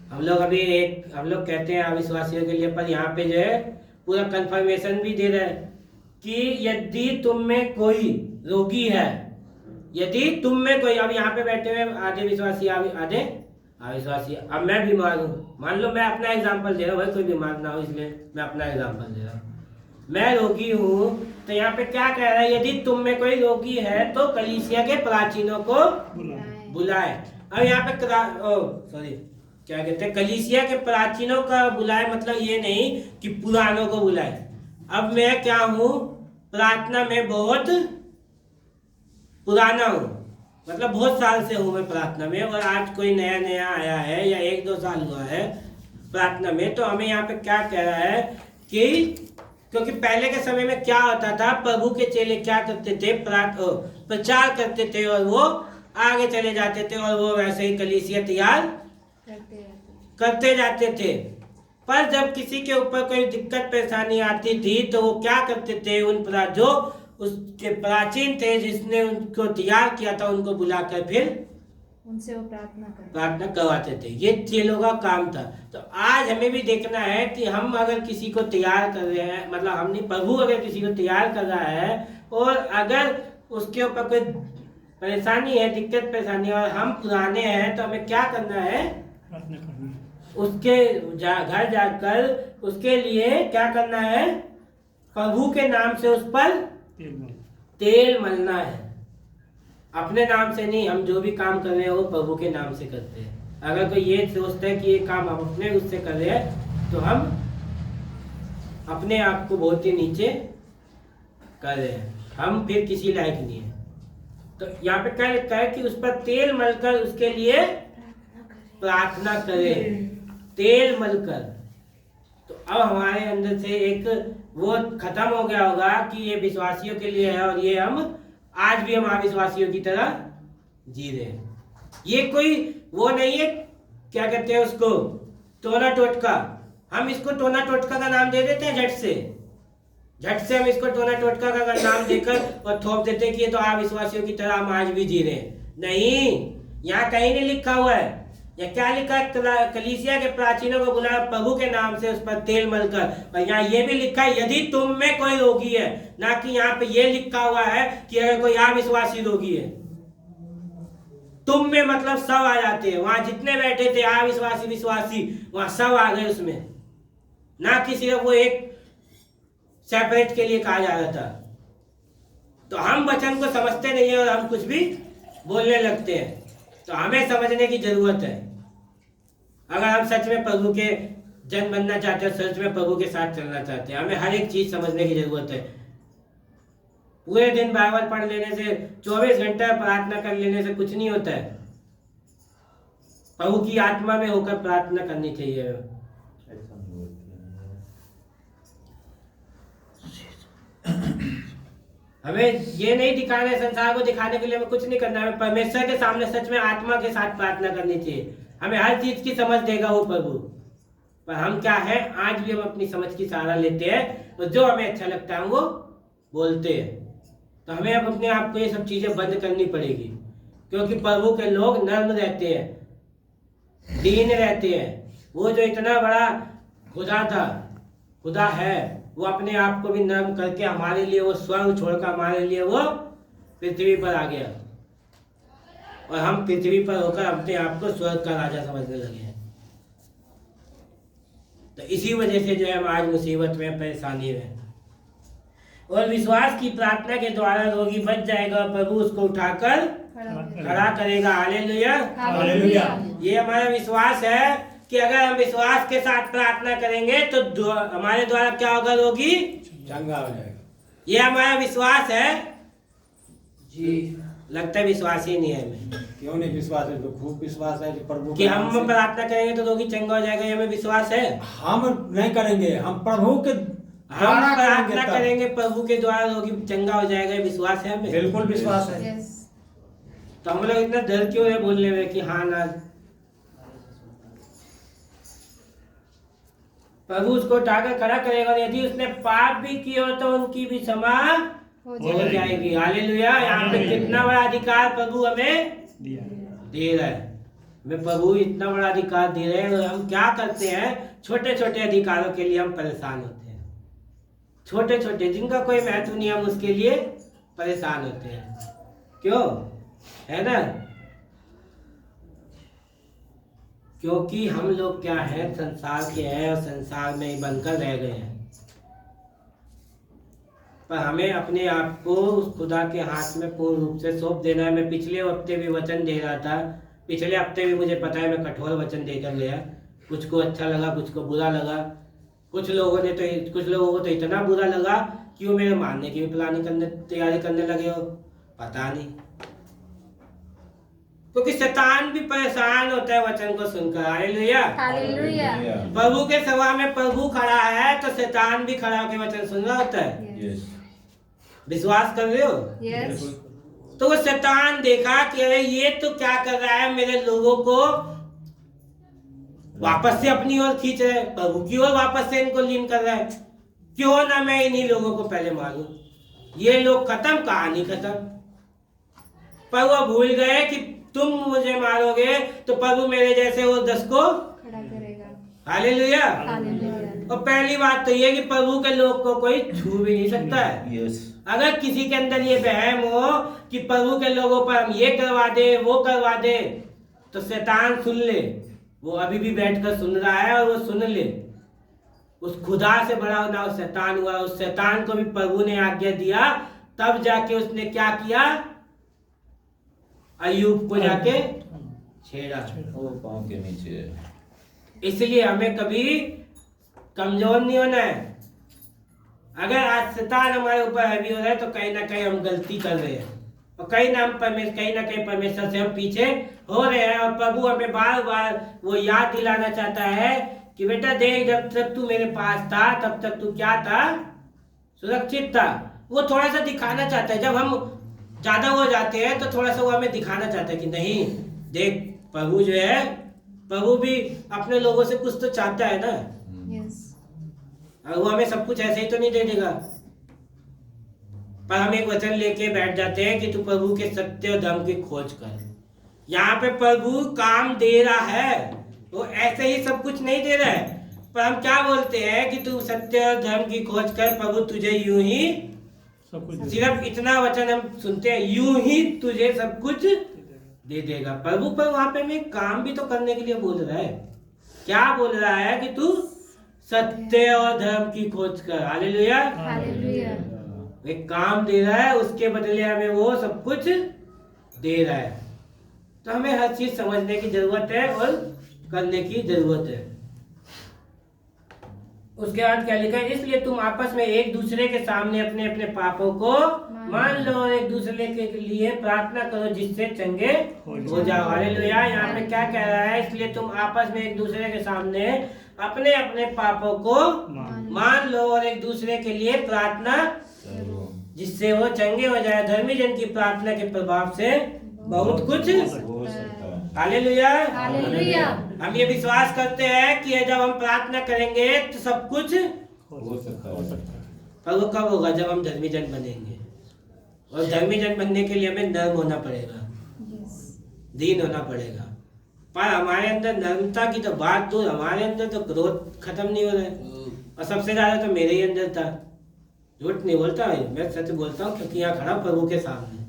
Speaker 2: हम लोग कहते हैं अविश्वासियों के लिए, पर यहाँ पे जो है पूरा कंफर्मेशन भी दे रहा है कि यदि तुम में कोई रोगी है, यदि तुम में कोई, अब यहाँ पे बैठे हुए आधे विश्वासी आधे अविश्वासी, अब मैं बीमार हूँ, मान लो, मैं अपना एग्जांपल दे रहा हूँ भाई, कोई बीमार ना हो इसलिए मैं अपना एग्जांपल दे रहा हूँ, मैं रोगी हूँ, तो यहाँ पे क्या कह रहा है, यदि तुम में कोई रोगी है तो कलीसिया के प्राचीनों को बुलाए। अब यहाँ पे क्या कहते हैं, कलीसिया के प्राचीनों का बुलाए, मतलब ये नहीं कि पुरानों को बुलाए। अब मैं क्या हूँ, प्रार्थना में बहुत पुराना हूँ, मतलब बहुत साल से हूँ मैं प्रार्थना में, और आज कोई नया नया आया है या 1-2 साल हुआ है प्रार्थना में, तो हमें यहाँ पे क्या कह रहा है कि क्योंकि पहले के समय में क्या होता था, प्रभु के चेले क्या करते थे, प्रचार करते थे और वो आगे चले जाते थे और वो वैसे ही कलीसिया तैयार करते जाते थे। पर जब किसी के ऊपर कोई दिक्कत परेशानी आती थी तो वो क्या करते थे, जो उसके प्राचीन थे जिसने उनको तैयार किया था, उनको बुलाकर फिर
Speaker 3: उनसे वो
Speaker 2: प्रार्थना करवाते थे। ये चेलों का काम था। तो आज हमें भी देखना है कि हम अगर किसी को तैयार कर रहे हैं, मतलब हम नहीं, प्रभु अगर किसी को तैयार कर रहा है और अगर उसके ऊपर कोई परेशानी है, दिक्कत परेशानी है और हम पुराने हैं, तो हमें क्या करना है, उसके घर जाकर उसके लिए क्या करना है, प्रभु के नाम से उस पर तेल मलना है। अपने नाम से नहीं, हम जो भी काम कर रहे हैं वो प्रभु के नाम से करते हैं। अगर कोई ये सोचता है कि ये काम हम अपने उससे कर रहे हैं तो हम अपने आप को बहुत ही नीचे कर रहे हैं, हम फिर किसी लायक नहीं है। तो यहाँ पे क्या लिखा है कि उस पर तेल मलकर उसके लिए प्रार्थना करें, तेल मलकर। तो अब हमारे अंदर से एक वो खत्म हो गया होगा कि ये विश्वासियों के लिए है और ये हम आज भी हम अविश्वासियों की तरह जी रहे हैं। ये कोई वो नहीं है, क्या कहते हैं उसको, टोना टोटका। हम इसको टोना टोटका का नाम दे देते हैं, झट से हम इसको टोना टोटका का नाम देकर और थोप देते हैं कि ये तो अविश्वासियों की तरह हम आज भी जी रहे हैं। नहीं, यहाँ कहीं नहीं लिखा हुआ है। या क्या लिखा है, कलीसिया के प्राचीनों को बुलाया प्रभु के नाम से उस पर तेल मलकर। और यहाँ ये भी लिखा है यदि तुम में कोई रोगी है, ना कि यहाँ पे ये लिखा हुआ है कि अगर कोई अविश्वासी रोगी है। तुम में मतलब सब आ जाते हैं, वहां जितने बैठे थे अविश्वासी विश्वासी वहां सब आ गए उसमें, ना कि सिर्फ वो एक सेपरेट के लिए कहा जा रहा था। तो हम वचन को समझते नहीं है और हम कुछ भी बोलने लगते हैं, तो हमें समझने की जरूरत है। अगर हम सच में प्रभु के जन बनना चाहते हैं, सच में प्रभु के साथ चलना चाहते हैं, हमें हर एक चीज समझने की जरूरत है। पूरे दिन बाइबल पढ़ लेने से, 24 घंटा प्रार्थना कर लेने से कुछ नहीं होता है। प्रभु की आत्मा में होकर प्रार्थना करनी चाहिए। हमें ये नहीं दिखाना है, संसार को दिखाने के लिए हमें कुछ नहीं करना है। हमें परमेश्वर के सामने सच में आत्मा के साथ प्रार्थना करनी चाहिए। हमें हर चीज की समझ देगा वो प्रभु। पर हम क्या है, आज भी हम अपनी समझ की सहारा लेते हैं और जो हमें अच्छा लगता है वो बोलते हैं। तो हमें अब अपने आप को ये सब चीजें बंद करनी पड़ेगी, क्योंकि प्रभु के लोग नर्म रहते हैं, दीन रहते हैं। वो जो इतना बड़ा खुदा था, खुदा है, वो अपने आप को भी नर्म करके हमारे लिए, वो स्वर्ग छोड़कर हमारे लिए वो पृथ्वी पर आ गया। और हम पृथ्वी पर होकर अपने आप को स्वर्ग का राजा समझने लगे हैं। तो इसी वजह से जो है हम आज मुसीबत में, परेशानी में। और विश्वास की प्रार्थना के द्वारा रोगी बच जाएगा और प्रभु उसको उठाकर खड़ा करेगा। Hallelujah,
Speaker 3: hallelujah.
Speaker 2: ये हमारा विश्वास है कि अगर हम विश्वास के साथ प्रार्थना करेंगे तो हमारे द्वारा क्या होगा, रोगी
Speaker 1: चंगा हो जाएगा।
Speaker 2: ये हमारा विश्वास है
Speaker 4: जी।
Speaker 2: लगता है विश्वास ही नहीं है हमें।
Speaker 1: क्यों नहीं विश्वास है? तो खूब विश्वास है कि प्रभु
Speaker 2: कि हम प्रार्थना करेंगे तो रोगी चंगा हो जाएगा, ये हमें विश्वास है।
Speaker 1: हम नहीं करेंगे, हम प्रभु के
Speaker 2: हम प्रार्थना करेंगे प्रभु के द्वारा रोगी चंगा हो जाएगा, ये विश्वास है हमें।
Speaker 1: बिल्कुल विश्वास है।
Speaker 3: यस।
Speaker 2: तो हम लोग इतना डर क्यों है बोलने में कि हाँ ना। प्रभु उसको उठाकर खड़ा करेगा और यदि उसने पाप भी किए हो तो उनकी भी क्षमा हो जाएगी। हालेलुया। यहाँ पे कितना बड़ा अधिकार प्रभु हमें दे रहा है। हमें प्रभु इतना बड़ा अधिकार दे रहे हैं और हम क्या करते हैं, छोटे छोटे अधिकारों के लिए हम परेशान होते हैं। छोटे छोटे जिनका कोई महत्व नहीं, हम उसके लिए परेशान होते हैं। क्यों? है ना? क्योंकि हम लोग क्या है, संसार के हैं और संसार में ही बनकर रह गए हैं। पर हमें अपने आप को उस खुदा के हाथ में पूर्ण रूप से सौंप देना है। मैं पिछले हफ्ते भी वचन दे रहा था, पिछले हफ्ते भी मुझे पता है मैं कठोर वचन देकर गया। कुछ को अच्छा लगा, कुछ को बुरा लगा। कुछ लोगों को तो इतना बुरा लगा कि वो मेरे मारने की भी तैयारी करने लगे हो, पता नहीं। क्योंकि शैतान भी परेशान होता है वचन को सुनकर। Hallelujah,
Speaker 3: hallelujah.
Speaker 2: प्रभु के सभा में प्रभु खड़ा है तो शैतान भी खड़ा होकर वचन सुन रहा होता है। विश्वास कर रहे हो?
Speaker 3: यस।
Speaker 2: तो वो शैतान देखा कि अरे ये तो क्या कर रहा है, मेरे लोगों को वापस से अपनी ओर खींच रहा है, प्रभु की ओर वापस से इनको लीन कर रहा है। क्यों ना मैं इन्हीं लोगों को पहले मारूं, ये लोग खत्म, कहानी खत्म। पर वो भूल गए कि तुम मुझे मारोगे तो प्रभु मेरे जैसे वो 10 को
Speaker 3: खड़ा करेगा।
Speaker 2: हालेलुया।
Speaker 3: हालेलुया।
Speaker 2: और पहली बात तो ये कि प्रभु के लोग को कोई छू भी नहीं सकता है। अगर किसी के अंदर ये वहम हो कि प्रभु के लोगों पर हम ये करवा दे, वो करवा दे, तो शैतान सुन ले। वो अभी भी बैठकर सुन रहा है और वो सुन ले। उस खुदा से बड़ा ना उस शैतान हुआ। उस शैतान को भी प्रभु ने आज्ञा दिया, तब जाके उसने क्या किया, अय्यूब को जाके छेड़ा।
Speaker 1: वो पांव के नीचे।
Speaker 2: इसलिए हमें कभी कमजोर नहीं होना है। अगर आज शैतान हमारे ऊपर हावी हो रहा है तो कहीं ना कहीं हम गलती कर रहे हैं और कहीं ना कहीं परमेश्वर से हम पीछे हो रहे हैं। और प्रभु हमें बार बार वो याद दिलाना चाहता है कि बेटा देख, जब तक तू मेरे पास था तब तक तू क्या था, सुरक्षित था। वो थोड़ा सा दिखाना चाहता है। जब हम ज्यादा हो जाते हैं तो थोड़ा सा वो हमें दिखाना चाहता है कि नहीं देख, प्रभु जो है, प्रभु भी अपने लोगों से कुछ तो चाहता है ना।
Speaker 3: यस।
Speaker 2: और वो हमें सब कुछ ऐसे ही तो नहीं दे देगा। पर हम एक वचन लेके बैठ जाते हैं कि तू प्रभु के सत्य और धर्म की खोज कर। यहाँ पे प्रभु काम दे रहा है, वो ऐसे ही सब कुछ नहीं दे रहा है। पर हम क्या बोलते हैं कि तू सत्य और धर्म की खोज कर, प्रभु तुझे यूं ही सब कुछ, सिर्फ इतना वचन हम सुनते हैं, यूं ही तुझे सब कुछ दे देगा प्रभु। पर वहां पे हमें काम भी तो करने के लिए बोल रहा है। क्या बोल रहा है कि तू सत्य और धर्म की खोज कर। Hallelujah,
Speaker 3: hallelujah.
Speaker 2: एक काम दे रहा है, उसके बदले हमें वो सब कुछ दे रहा है। तो हमें हर चीज समझने की जरूरत है और करने की जरूरत है। उसके बाद क्या लिखा है, इसलिए तुम आपस में एक दूसरे के सामने अपने अपने पापों को मान लो और एक दूसरे के लिए प्रार्थना करो जिससे चंगे हो जाओ। हालेलुया। यहाँ पे क्या कह रहा है, इसलिए तुम आपस में एक दूसरे के सामने अपने अपने पापों को मान लो और एक दूसरे के लिए प्रार्थना जिससे वो चंगे हो जाए। धर्मी जन की प्रार्थना के प्रभाव से बहुत कुछ
Speaker 1: हो सकता है।
Speaker 2: हालेलुया।
Speaker 3: हालेलुया।
Speaker 2: हम ये विश्वास करते हैं कि जब हम प्रार्थना करेंगे तो सब कुछ
Speaker 1: हो सकता है।
Speaker 2: पर वो कब होगा, जब हम धर्मी जन बनेंगे। और धर्मी जन बनने के लिए हमें नर्म होना पड़ेगा, दीन होना पड़ेगा। पर हमारे अंदर नर्मता की तो बात दूर, हमारे अंदर तो क्रोध खत्म नहीं हो रहा है। और सबसे ज्यादा तो मेरे ही अंदर था। झूठ नहीं बोलता मैं सच बोलता हूँ, क्योंकि यहाँ खड़ा प्रभु के सामने।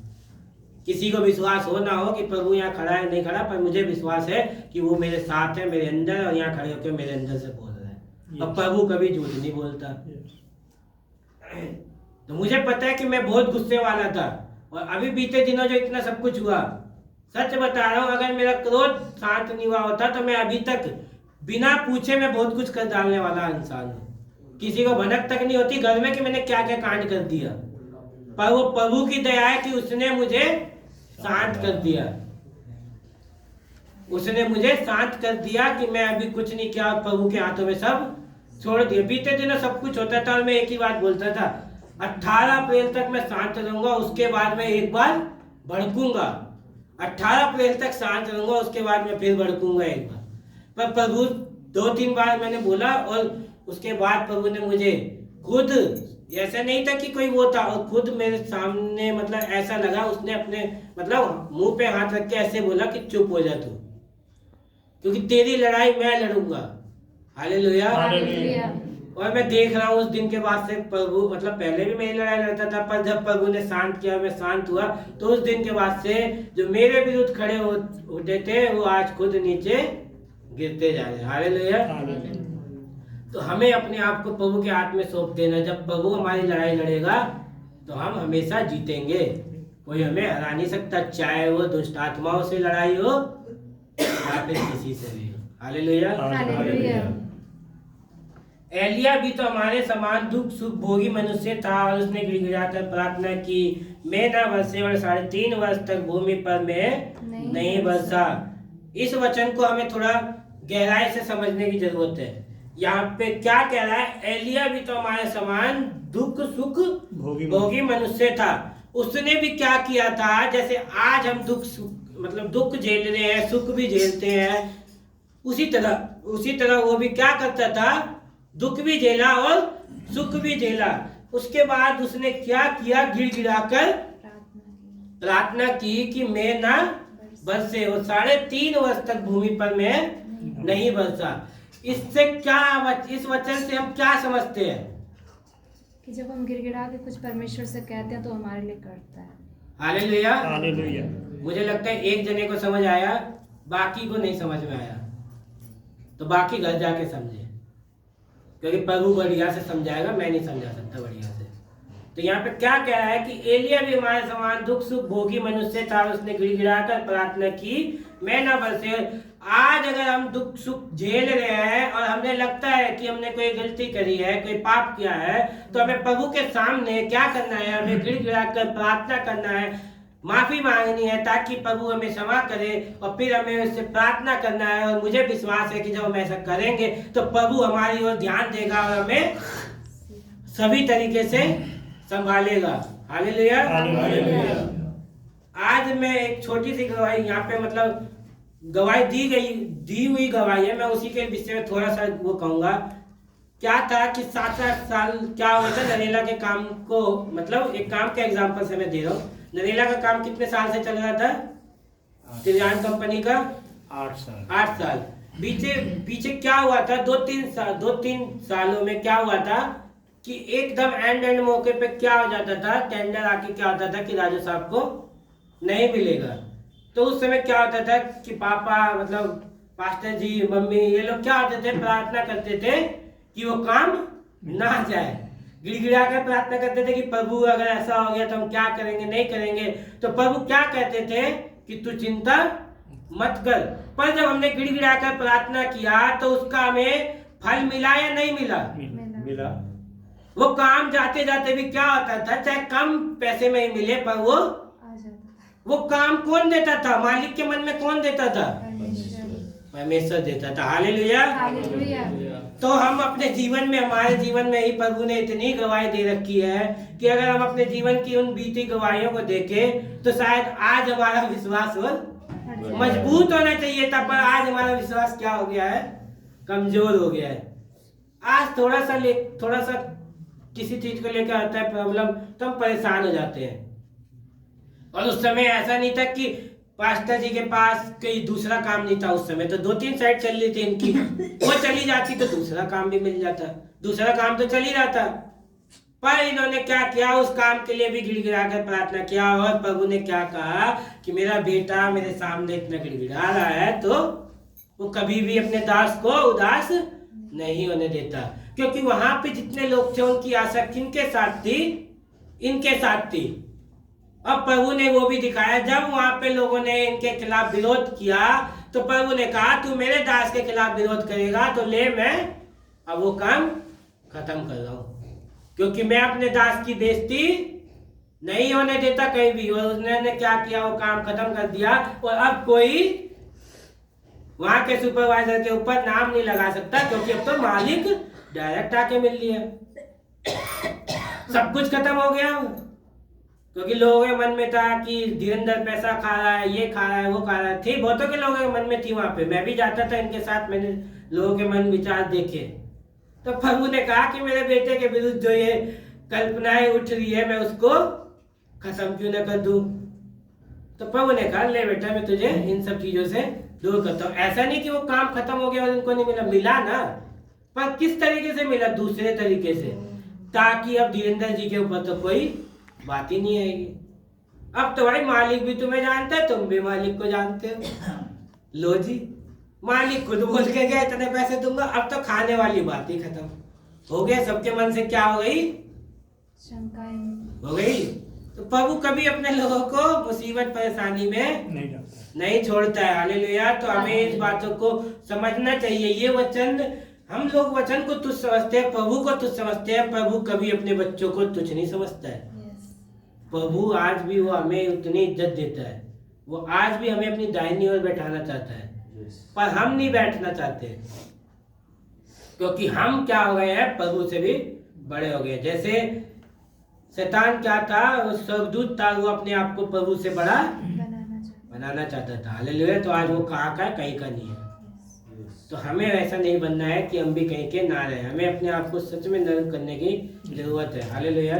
Speaker 2: किसी को विश्वास हो ना हो कि प्रभु यहाँ खड़ा है नहीं खड़ा, पर मुझे विश्वास है कि वो मेरे साथ है, मेरे अंदर, और यहाँ खड़े होकर मेरे अंदर से बोल रहा है। और प्रभु कभी झूठ नहीं बोलता। तो मुझे पता है कि मैं बहुत गुस्से वाला था, और अभी बीते दिनों जो इतना सब कुछ हुआ, सच बता रहा हूँ, अगर मेरा क्रोध शांत नहीं हुआ होता तो मैं अभी तक बिना पूछे मैं बहुत कुछ कर डालने वाला इंसान हूँ। किसी को भनक तक नहीं होती घर में कि मैंने क्या क्या कांड कर दिया, पर वो प्रभु की दया है कि उसने मुझे शांत कर दिया। उसने मुझे शांत कर दिया कि मैं अभी कुछ नहीं किया, प्रभु के हाथों में सब छोड़ दिया। बीते दिनों सब कुछ होता था और मैं एक ही बात बोलता था, 18 अप्रैल तक मैं शांत रहूंगा, उसके बाद मैं एक बार भड़कूंगा। 18 अप्रैल तक शांत रहूंगा, उसके बाद मैं फिर भड़कूंगा एक बार। पर प्रभु 2-3 बार मैंने बोला, और उसके बाद प्रभु ने मुझे खुद, ऐसा नहीं था कि कोई वो था, और खुद मेरे सामने मतलब ऐसा लगा, उसने अपने मतलब मुंह पे हाथ रख के ऐसे बोला कि चुप हो जा तू, क्योंकि तेरी लड़ाई मैं लड़ूंगा। हालेलुया।
Speaker 3: हालेलुया।
Speaker 2: और मैं देख रहा हूँ उस दिन के बाद से प्रभु, मतलब पहले भी मेरी लड़ाई लड़ता था, पर जब प्रभु ने शांत किया, मैं शांत हुआ, तो उस दिन के बाद से जो मेरे विरुद्ध खड़े होते थे वो आज खुद नीचे गिरते जा रहे हैं। हालेलुया। तो हमें अपने आप को प्रभु के हाथ में सौंप देना। जब प्रभु हमारी लड़ाई लड़ेगा तो हम हमेशा जीतेंगे, कोई हमें हरा नहीं सकता, चाहे वो दुष्ट आत्माओं से लड़ाई हो या फिर किसी से भी हो। हालेलुया।
Speaker 3: हालेलुया।
Speaker 2: एलिया भी तो हमारे समान दुख सुख भोगी मनुष्य था, और उसने गिड़गिड़ाकर प्रार्थना की, मैं ना बरसे, और 3.5 वर्ष तक भूमि पर मैं नहीं बरसा। इस वचन को हमें थोड़ा गहराई से समझने की जरूरत है। यहाँ पे क्या कह रहा है, एलिया भी तो हमारे समान दुख सुख भोगी मनुष्य था। उसने भी क्या किया था, जैसे आज हम दुख मतलब दुख झेल रहे हैं, सुख भी झेलते हैं, उसी तरह वो भी क्या करता था, दुख भी झेला और सुख भी झेला। उसके बाद उसने क्या किया, गिड़गिड़ाकर प्रार्थना की कि मैं ना बरसे, और 3.5 वर्ष तक भूमि पर मैं नहीं बरसा। इससे क्या, इस वचन से हम क्या समझते हैं
Speaker 3: कि जब हम गिड़गिड़ा के कुछ परमेश्वर से कहते हैं तो हमारे लिए करता है।
Speaker 2: हालेलुया।
Speaker 5: हालेलुया।
Speaker 2: मुझे लगता है एक जने को समझ आया, बाकी को नहीं समझ में आया, तो बाकी घर जाके समझे, क्योंकि प्रभु बढ़िया से समझाएगा, मैं नहीं समझा सकता बढ़िया से। तो यहाँ पे क्या कह रहा है कि एलिया भी हमारे समान दुख सुख भोगी मनुष्य था, उसने गिड़गिड़ाकर प्रार्थना की, मैं ना बरसे। आज अगर हम दुख सुख झेल रहे हैं और हमें लगता है कि हमने कोई गलती करी है, कोई पाप किया है, तो हमें प्रभु के सामने क्या करना है, हमें गिड़गिड़ाकर प्रार्थना करना है, माफी मांगनी है, ताकि प्रभु हमें क्षमा करे, और फिर हमें उससे प्रार्थना करना है। और मुझे विश्वास है कि जब हम ऐसा करेंगे तो प्रभु हमारी ओर ध्यान देगा और हमें सभी तरीके से संभालेगा। हालेलुया। आज मैं एक छोटी सी गवाही यहाँ पे, मतलब गवाही दी हुई गवाही है, मैं उसी के विषय में थोड़ा सा वो कहूँगा। क्या था कि 7-8 साल क्या हुआ था, नरेला के काम को, मतलब एक काम के एग्जांपल से मैं दे रहा हूँ। नरेला का काम कितने साल से चल रहा था, तिरजान कंपनी का 8 साल। पीछे क्या हुआ था, 2-3 सालों में क्या हुआ था कि एकदम एंड मौके पे क्या हो जाता था, टेंडर आके क्या होता था कि राजू साहब को नहीं मिलेगा। तो उस समय क्या होता था कि पापा, मतलब पास्टर जी, मम्मी, ये लोग क्या होते थे, प्रार्थना करते थे कि वो काम ना जाए, गिड़गिड़ा कर प्रार्थना करते थे कि प्रभु अगर ऐसा हो गया तो हम क्या करेंगे, नहीं करेंगे। तो प्रभु क्या कहते थे कि तू चिंता मत कर। पर जब हमने गिड़गिड़ाकर प्रार्थना किया तो उसका हमें फल मिला या नहीं मिला?
Speaker 1: मिला।
Speaker 2: वो काम जाते जाते भी क्या होता था, चाहे कम पैसे में ही मिले पर वो
Speaker 3: आ जाता था।
Speaker 2: वो काम कौन देता था? मालिक के मन में कौन देता था?
Speaker 3: परमेश्वर।
Speaker 2: परमेश्वर देता था। हालेलुया।
Speaker 3: हालेलुया।
Speaker 2: तो हम अपने जीवन में, हमारे जीवन में ही प्रभु ने इतनी गवाही दे रखी है कि अगर हम अपने जीवन की उन बीती गवाहियों को देखें तो शायद आज हमारा विश्वास और मजबूत होना चाहिए था, पर आज हमारा विश्वास क्या हो गया है? कमजोर हो गया है। आज थोड़ा सा किसी चीज को लेकर आता है प्रॉब्लम तो हम परेशान हो जाते हैं। और उस समय ऐसा नहीं था कि पास्टर जी के पास कोई दूसरा काम नहीं था। उस समय तो 2-3 साइड चल रही थी इनकी, वो चली जाती तो दूसरा काम भी मिल जाता, दूसरा काम तो चल ही रहा था। पर इन्होंने क्या किया? उस काम के लिए भी गिड़गिड़ाकर प्रार्थना किया और प्रभु ने क्या कहा कि मेरा बेटा मेरे सामने इतना गिड़गिड़ा रहा है तो वो कभी भी अपने दास को उदास नहीं होने देता। क्योंकि वहां पे जितने लोग थे उनकी आशा किनके साथ थी? इनके साथ थी। अब प्रभु ने वो भी दिखाया, जब वहां पे लोगों ने इनके खिलाफ विरोध किया तो प्रभु ने कहा तू मेरे दास के खिलाफ विरोध करेगा तो ले, मैं अब वो काम खत्म कर रहा हूं, क्योंकि मैं अपने दास की बेइज्जती नहीं होने देता कहीं भी। और उसने क्या किया? वो काम खत्म कर दिया और अब कोई वहां के सुपरवाइजर के ऊपर नाम नहीं लगा सकता, क्योंकि अब तो मालिक डायरेक्ट आके मिल लिया। सब कुछ खत्म हो गया। क्योंकि लोगों के मन में था कि धीरेन्द्र पैसा खा रहा है, ये खा रहा है, वो खा रहा है, थी बहुतों के लोगों के मन में थी। वहां पे मैं भी जाता था इनके साथ, मैंने लोगों के मन विचार देखे। तो प्रभु ने कहा कि मेरे बेटे के विरुद्ध जो ये कल्पनाएं उठ रही है मैं उसको खत्म क्यों न कर दूं? तो प्रभु ने कहा ले बेटा मैं तुझे इन सब चीजों से दूर करता हूँ। ऐसा नहीं कि वो काम खत्म हो गया और इनको नहीं मिला, मिला ना, पर किस तरीके से मिला? दूसरे तरीके से, ताकि अब धीरेन्द्र जी के ऊपर तो कोई बात ही नहीं आएगी। अब तो भाई मालिक भी तुम्हें जानता है, तुम भी मालिक को जानते हो। लो जी, मालिक खुद बोल के गया इतने पैसे दूंगा, अब तो खाने वाली बात ही खत्म हो गया। सबके मन से क्या हो गई?
Speaker 3: शंकाएं
Speaker 2: हो गई। तो प्रभु कभी अपने लोगों को मुसीबत परेशानी में नहीं छोड़ता है। हालेलुया। तो हमें इस बातों को समझना चाहिए। ये वचन, हम लोग वचन को तुच्छ समझते हैं, प्रभु को तुच्छ समझते हैं। प्रभु कभी अपने बच्चों को तुच्छ नहीं समझता है। प्रभु आज भी वो हमें उतनी इज्जत देता है। वो आज भी हमें अपनी दाहिनी ओर बैठाना चाहता है, पर हम नहीं बैठना चाहते, क्योंकि हम क्या हो गए हैं? प्रभु से भी बड़े हो गए। जैसे शैतान क्या था? वो स्वर्गदूत था, वो अपने आप को प्रभु से बड़ा बनाना चाहता था। हालेलुया। तो आज वो कहाँ का है? कहीं का नहीं है। तो हमें ऐसा नहीं बनना है कि हम भी कहीं के ना रहे। हमें अपने आप को सच में नर्म करने की जरूरत है। हालेलुया।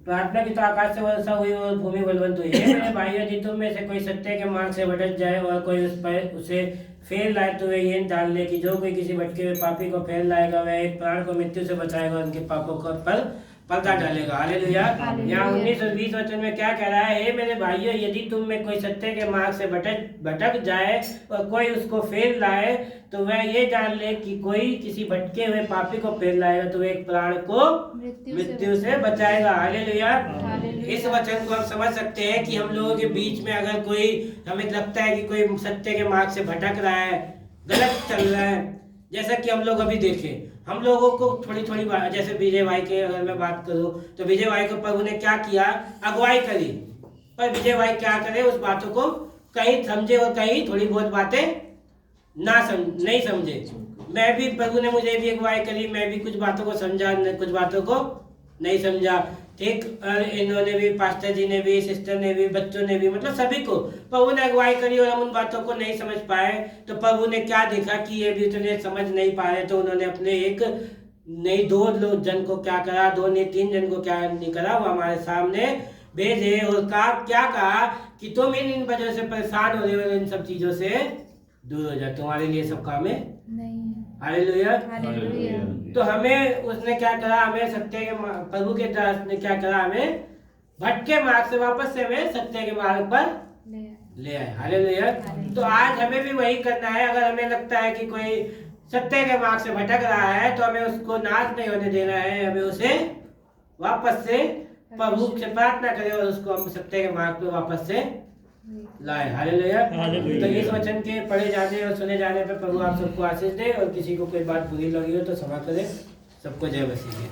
Speaker 2: प्रार्थना की तो आकाश से वर्षा हुई और भूमि बलवंत हुई है। मेरे भाइयों, यदि तुम में से कोई सत्य के मार्ग से भटक जाए और कोई उस पर उसे फेर लाए तो वे ये जान ले कि जो कोई किसी भटके हुए पापी को फेर लाएगा वह एक प्राण को मृत्यु से बचाएगा, उनके पापों को पर पर्दा डालेगा। हालेलुया। यहाँ 19 और 20 वचन में क्या कह रहा है? हे मेरे भाइयों, यदि तुम में कोई सत्य के मार्ग से भटक जाए और कोई उसको फेर लाए तो वह ये जान ले कि कोई किसी भटके हुए पापी को फेर लाएगा तो वह एक प्राण को मृत्यु से बचाएगा। हालेलुया। इस वचन को हम समझ सकते हैं कि हम लोगों के बीच में अगर कोई, हमें लगता है कि कोई सत्य के मार्ग से भटक रहा है, गलत चल रहा है, जैसा कि हम लोग अभी देखें, हम लोगों को थोड़ी जैसे विजय भाई के अगर मैं बात करूं तो विजय भाई को प्रभु ने क्या किया? अगुवाई करी। पर विजय भाई क्या करे? उस बातों को कहीं समझे और कहीं थोड़ी बहुत बातें नहीं समझे। मैं भी, प्रभु ने मुझे भी अगुवाई करी, मैं भी कुछ बातों को समझा, कुछ बातों को नहीं समझा। ठीक, इन्होंने भी, पास्टर जी ने भी, सिस्टर ने भी, बच्चों ने भी, मतलब सभी को प्रभु ने अगुवाई करी और हम उन बातों को नहीं समझ पाए। तो प्रभु ने क्या देखा कि ये भी उतने समझ नहीं पा रहे, तो उन्होंने अपने एक नहीं 2 लोग जन को क्या करा, 2 नहीं 3 जन को क्या नहीं करा, वो हमारे सामने भेजे और क्या कहा कि तुम इन वजह से परेशान हो रहे हो, इन सब चीजों से दूर हो जाए, तुम्हारे लिए सब काम है नहीं। हालेलुया। तो हमें उसने क्या करा? हमें सत्य के, प्रभु के दास ने क्या करा? हमें भटके मार्ग से वापस से हमें सत्य के मार्ग पर ले आए। हालेलुया। तो आज हमें भी वही करना है। अगर हमें लगता है कि कोई सत्य के मार्ग से भटक रहा है तो हमें उसको नाश नहीं होने देना है, हमें उसे वापस से प्रभु से प्रार्थना करें और उसको हम सत्य के मार्ग पे वापस से लाए। हालेलुया।
Speaker 1: हालेलुया।
Speaker 2: तो इस वचन के पढ़े जाने और सुने जाने पे प्रभु आप सबको आशीष दे, और किसी को कोई बात बुरी लगी हो तो क्षमा करें। सबको जय मसीह की।